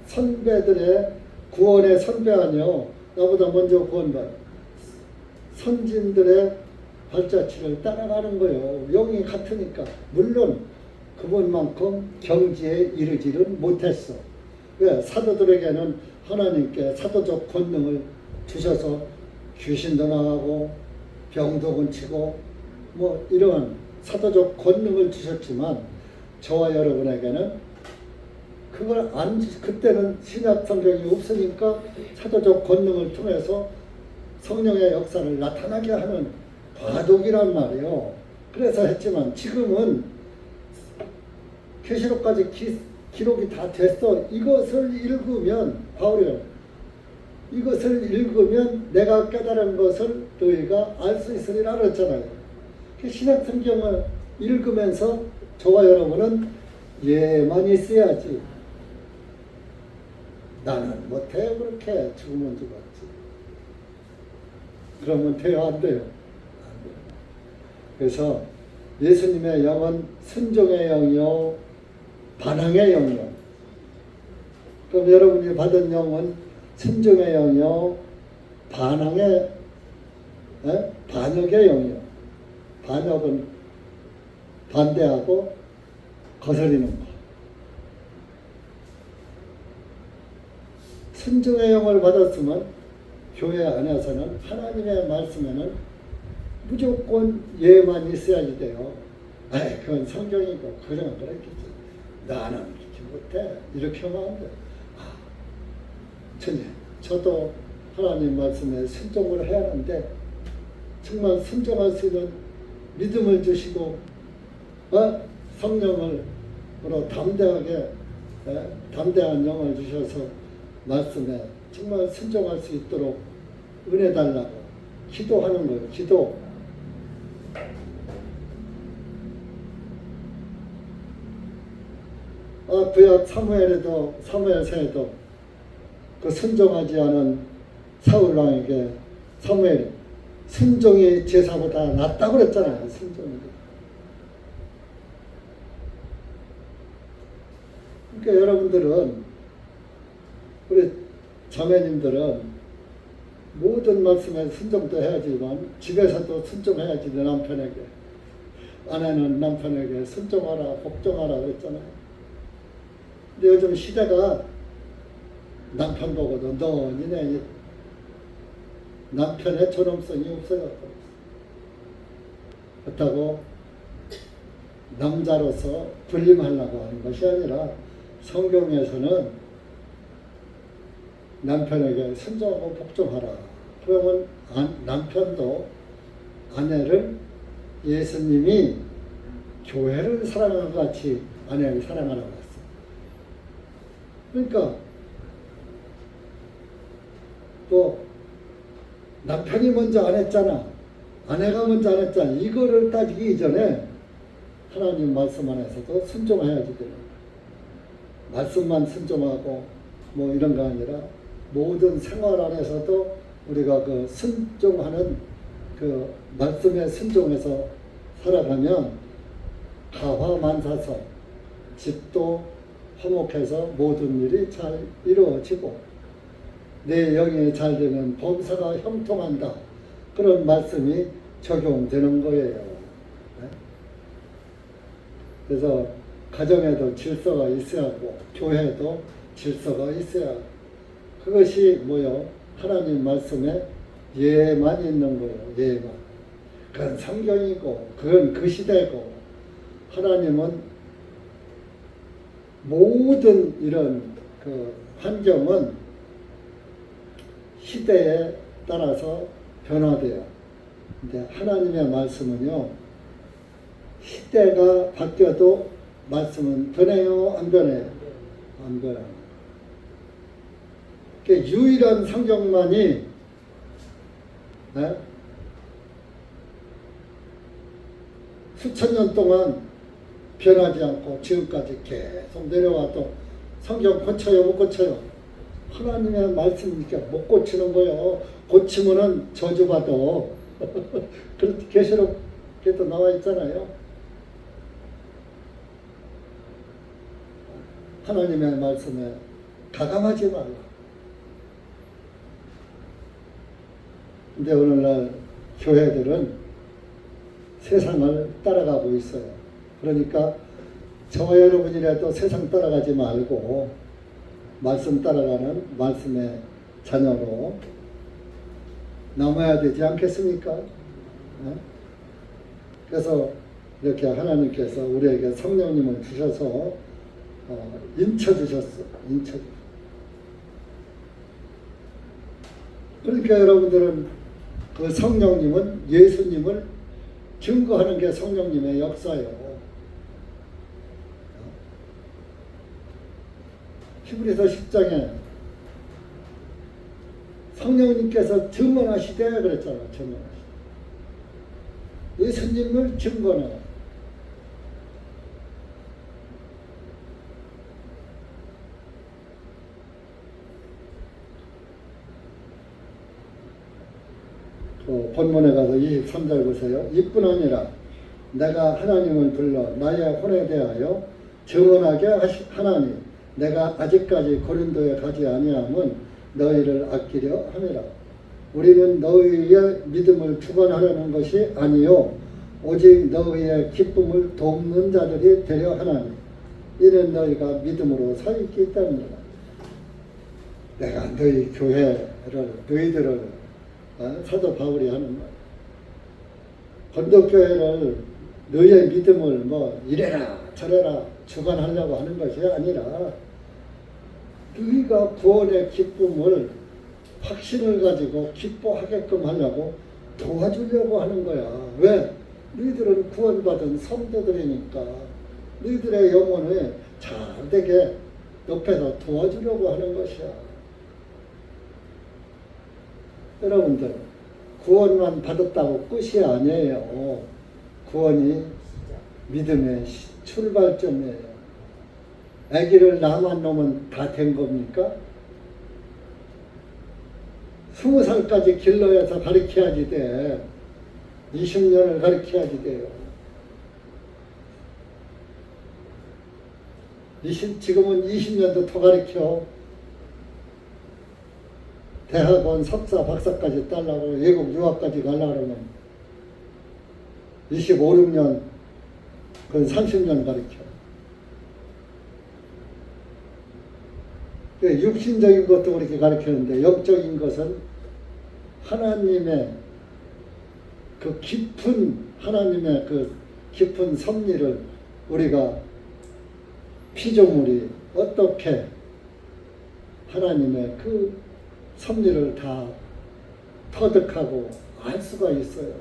선배들의 구원의 선배 아니요. 나보다 먼저 구원받 선진들의 발자취를 따라가는 거예요. 영이 같으니까. 물론 그분만큼 경지에 이르지는 못했어. 왜? 사도들에게는 하나님께 사도적 권능을 주셔서 귀신도 나가고 병도 고치고 이런 사도적 권능을 주셨지만 저와 여러분에게는 그걸 그때는 신약 성경이 없으니까 사도적 권능을 통해서 성령의 역사를 나타나게 하는 과도기란 말이에요. 그래서 했지만 지금은 계시록까지 기록이 다 됐어. 이것을 읽으면 바울이 이것을 읽으면 내가 깨달은 것을 너희가 알 수 있으리라 그랬잖아요. 신약 성경을 읽으면서 저와 여러분은 예만 있어야지. 나는 못해 그렇게 죽으면 죽었지. 그러면 돼요 안 돼요? 안 돼요. 그래서 예수님의 영은 순종의 영이요 반항의 영이요. 그럼 여러분이 받은 영은 순종의 영이요 반항의 반역의 영이요. 반역은 반대하고 거스리는 거. 순종의 영을 받았으면 교회 안에서는 하나님의 말씀에는 무조건 예만 있어야지 돼요. 그건 성경이고 그냥 그랬겠지. 나는 그렇게 못해. 이렇게 하면 안 돼. 저도 하나님 말씀에 순종을 해야 하는데 정말 순종할 수 있는 믿음을 주시고 성령으로 담대하게 담대한 영을 주셔서 말씀에 정말 순종할 수 있도록 은혜 달라고 기도하는 거예요. 기도. 구약 사무엘서에도 그 순종하지 않은 사울 왕에게 사무엘이 순종이 제사보다 낫다고 그랬잖아요. 순종이. 그러니까 여러분들은 우리 자매님들은 모든 말씀에 순종도 해야지만 집에서도 순종해야지. 내 남편에게. 아내는 남편에게 순종하라 복종하라 그랬잖아요. 근데 요즘 시대가 남편 보고도 너 니네 남편의 존엄성이 없어요. 그렇다고 남자로서 군림하려고 하는 것이 아니라 성경에서는 남편에게 순종하고 복종하라. 그러면 남편도 아내를 예수님이 교회를 사랑하는 것 같이 아내를 사랑하라고 했어요. 그러니까 또 남편이 먼저 안 했잖아. 아내가 먼저 안 했잖아. 이거를 따지기 이전에 하나님 말씀 안에서도 순종해야지 돼요. 말씀만 순종하고 뭐 이런 거 아니라 모든 생활 안에서도 우리가 그 순종하는 그 말씀에 순종해서 살아가면 가화만사서 집도 화목해서 모든 일이 잘 이루어지고 내 영이 잘 되면 범사가 형통한다. 그런 말씀이 적용되는 거예요. 네? 그래서 가정에도 질서가 있어야 하고 교회에도 질서가 있어야 하고 그것이 뭐요? 하나님 말씀에 예만 있는 거예요. 예만. 그건 성경이고 그건 그 시대고 하나님은 모든 이런 그 환경은 시대에 따라서 변화돼요. 근데 하나님의 말씀은요, 시대가 바뀌어도 말씀은 변해요, 안 변해요? 안 변해요. 그러니까 유일한 성경만이 수천 년 동안 변하지 않고 지금까지 계속 내려와도 성경 고쳐요, 못 고쳐요? 하나님의 말씀이니까 못 고치는 거예요. 고치면은 저주받아. 그렇게 계시록에도 나와 있잖아요. 하나님의 말씀에 가감하지 말라. 근데 오늘날 교회들은 세상을 따라가고 있어요. 그러니까 저와 여러분이라도 세상 따라가지 말고 말씀 따라가는 말씀의 자녀로 남아야 되지 않겠습니까? 네? 그래서 이렇게 하나님께서 우리에게 성령님을 주셔서 인쳐주셨어. 그러니까 여러분들은 그 성령님은 예수님을 증거하는 게 성령님의 역사예요. 히브리서 10장에 성령님께서 증언하시되 그랬잖아. 증언하시되. 예수님을 증거해. 본문에 가서 23절 보세요. 이뿐 아니라 내가 하나님을 불러 나의 혼에 대하여 증언하게 하나니 내가 아직까지 고린도에 가지 아니함은 너희를 아끼려 함이라. 우리는 너희의 믿음을 주관하려는 것이 아니요 오직 너희의 기쁨을 돕는 자들이 되려 하나니 이는 너희가 믿음으로 서 있기 때문이다. 내가 너희 교회를 너희들을 사도 바울이 하는 말. 건도교회를 너희의 믿음을 뭐 이래라 저래라 주관하려고 하는 것이 아니라 너희가 구원의 기쁨을 확신을 가지고 기뻐하게끔 하려고 도와주려고 하는 거야. 왜? 너희들은 구원받은 성도들이니까 너희들의 영혼을 잘되게 옆에서 도와주려고 하는 것이야. 여러분들 구원만 받았다고 끝이 아니에요. 구원이 믿음의 출발점이에요. 아기를 낳은 놈은 다 된 겁니까? 20살까지 길러야서 가르쳐야지 돼. 20년을 가르쳐야지 돼요. 지금은 20년도 더 가르쳐. 대학원 석사 박사까지 따려고 외국 유학까지 가려고 그러면 25, 6년 그건 30년 가르쳐. 육신적인 것도 그렇게 가르치는데 영적인 것은 하나님의 그 깊은 하나님의 그 깊은 섭리를 우리가 피조물이 어떻게 하나님의 그 섭리를 다 터득하고 알 수가 있어요.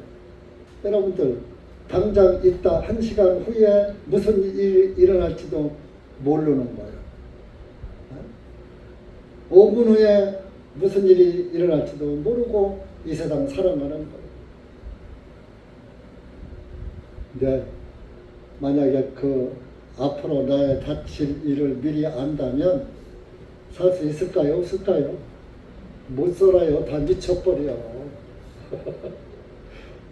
여러분들 당장 있다 1시간 후에 무슨 일이 일어날지도 모르는 거예요. 5분 후에 무슨 일이 일어날지도 모르고 이 세상 살아가는 거예요. 근데 만약에 그 앞으로 나의 닥칠 일을 미리 안다면 살 수 있을까요? 없을까요? 못 살아요. 다 미쳐버려.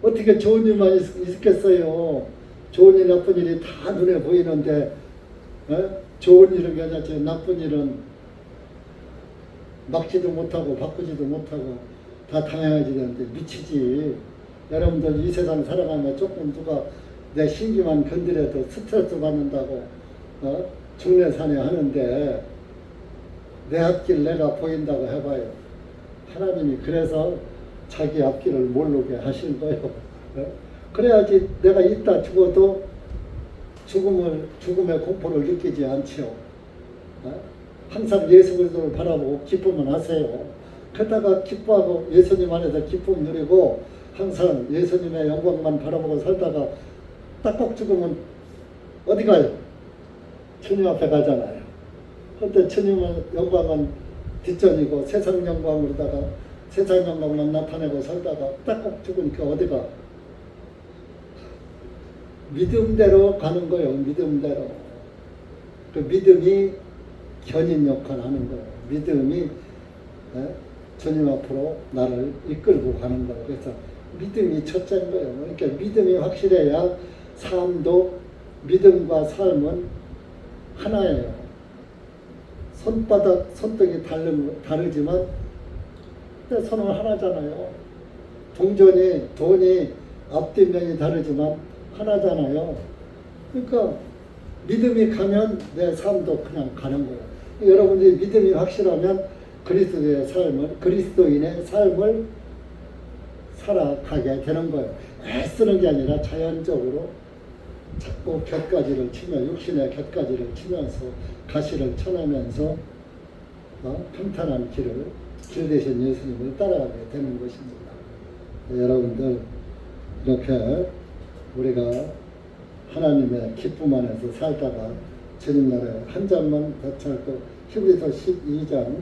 어떻게 좋은 일만 있겠어요? 좋은 일, 나쁜 일이 다 눈에 보이는데 좋은 일은 괜찮지 나쁜 일은 막지도 못하고 바꾸지도 못하고 다 당해야지 되는데 미치지. 여러분들 이 세상 살아가면 조금 누가 내 신기만 건드려도 스트레스 받는다고 중내산에 하는데 내 앞길 내가 보인다고 해봐요. 하나님이 그래서 자기 앞길을 모르게 하신 거예요. 그래야지 내가 있다 죽어도 죽음의 공포를 느끼지 않지요. 항상 예수 그리스도를 바라보고 기쁨을 하세요. 그러다가 기뻐하고 예수님 안에서 기쁨 누리고 항상 예수님의 영광만 바라보고 살다가 딱꼭 죽으면 어디 가요? 주님 앞에 가잖아요. 그런데 주님의 영광은 뒷전이고 세상 영광으로다가 세상 영광만 나타내고 살다가 딱꼭 죽으니까 어디 가? 믿음대로 가는 거예요. 믿음대로. 그 믿음이 견인 역할을 하는 거예요. 믿음이 주님 앞으로 나를 이끌고 가는 거예요. 그래서 믿음이 첫째인 거예요. 그러니까 믿음이 확실해야 삶도 믿음과 삶은 하나예요. 손등이 다르지만 손은 하나잖아요. 돈이 앞뒷면이 다르지만 하나잖아요. 그러니까 믿음이 가면 내 삶도 그냥 가는 거예요. 여러분들이 믿음이 확실하면 그리스도인의 삶을 살아가게 되는 거예요. 애쓰는 게 아니라 자연적으로 자꾸 곁가지를 치며 육신의 곁가지를 치면서 가시를 쳐내면서 평탄한 길 대신 예수님을 따라가게 되는 것입니다. 여러분들 이렇게 우리가 하나님의 기쁨 안에서 살다가 주님 나라에 한 잔만 더 차고 히브리서 12장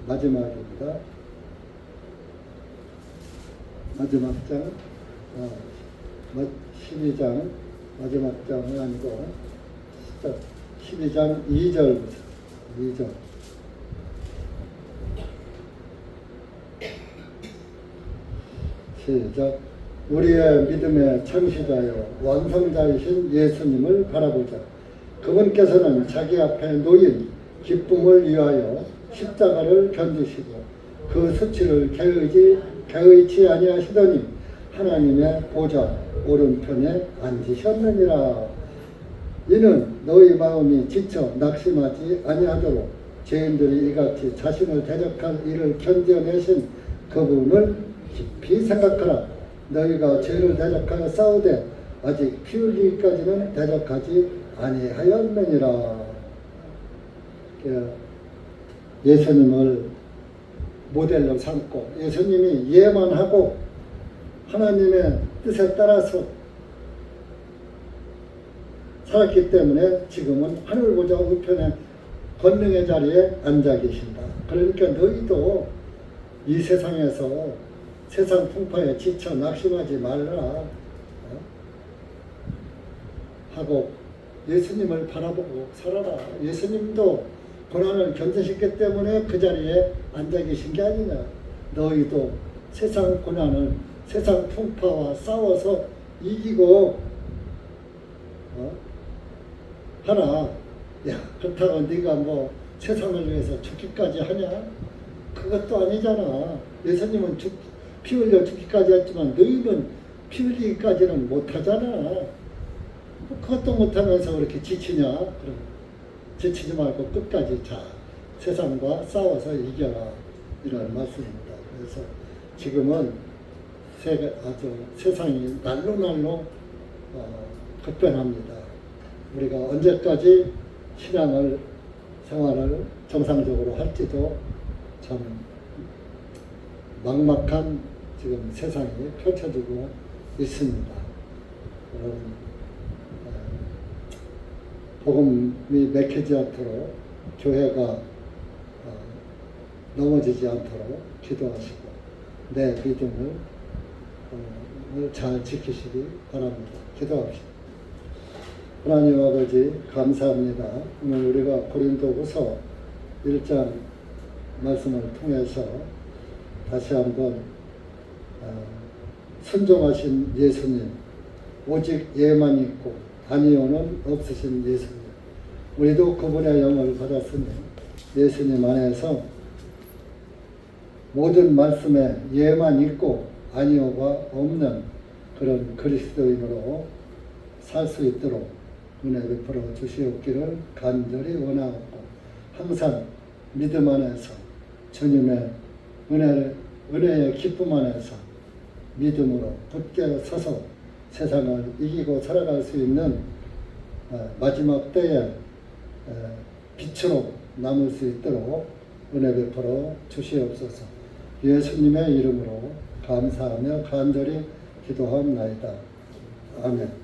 마지막입니다. 마지막 장, 12장 마지막 장은 아니고 12장 2절부터 2절. 시작. 우리의 믿음의 창시자여 완성자이신 예수님을 바라보자. 그분께서는 자기 앞에 놓인 기쁨을 위하여 십자가를 견디시고 그 수치를 개의치 아니하시더니 하나님의 보좌 오른편에 앉으셨느니라. 이는 너희 마음이 지쳐 낙심하지 아니하도록 죄인들이 이같이 자신을 대적한 일을 견뎌내신 그분을 깊이 생각하라. 너희가 죄를 대적하여 싸우되 아직 피 흘리기까지는 대적하지 아니하였느니라. 예수님을 모델로 삼고 예수님이 예만하고 하나님의 뜻에 따라서 살았기 때문에 지금은 하늘 보좌 우편에 권능의 자리에 앉아 계신다. 그러니까 너희도 이 세상에서 세상 풍파에 지쳐 낙심하지 말라 하고 예수님을 바라보고 살아라. 예수님도 고난을 견디셨기 때문에 그 자리에 앉아 계신 게 아니냐. 너희도 세상 고난을 세상 풍파와 싸워서 이기고 하나. 야, 그렇다고 네가 뭐 세상을 위해서 죽기까지 하냐? 그것도 아니잖아. 예수님은 피 흘려 죽기까지 했지만 너희는 피 흘리기까지는 못하잖아. 그것도 못하면서 그렇게 지치냐? 그럼 지치지 말고 끝까지 자 세상과 싸워서 이겨라. 이런 말씀입니다. 그래서 지금은 세상이 날로 급변합니다. 우리가 언제까지 생활을 정상적으로 할지도 참 막막한 지금 세상이 펼쳐지고 있습니다. 복음이 맥히지 않도록 교회가 넘어지지 않도록 기도하시고 내 믿음을 잘 지키시기 바랍니다. 기도합시다. 하나님 아버지 감사합니다. 오늘 우리가 고린도후서 1장 말씀을 통해서 다시 한번 순종하신 예수님, 오직 예만 있고 다니오는 없으신 예수님, 우리도 그분의 영을 받았으니 예수님 안에서 모든 말씀에 예만 있고 아니오가 없는 그런 그리스도인으로 살 수 있도록 은혜 베풀어 주시옵기를 간절히 원하옵고 항상 믿음 안에서 주님의 은혜의 기쁨 안에서 믿음으로 굳게 서서 세상을 이기고 살아갈 수 있는 마지막 때에 빛으로 남을 수 있도록 은혜 베풀어 주시옵소서. 예수님의 이름으로 감사하며 간절히 기도하옵나이다. 아멘.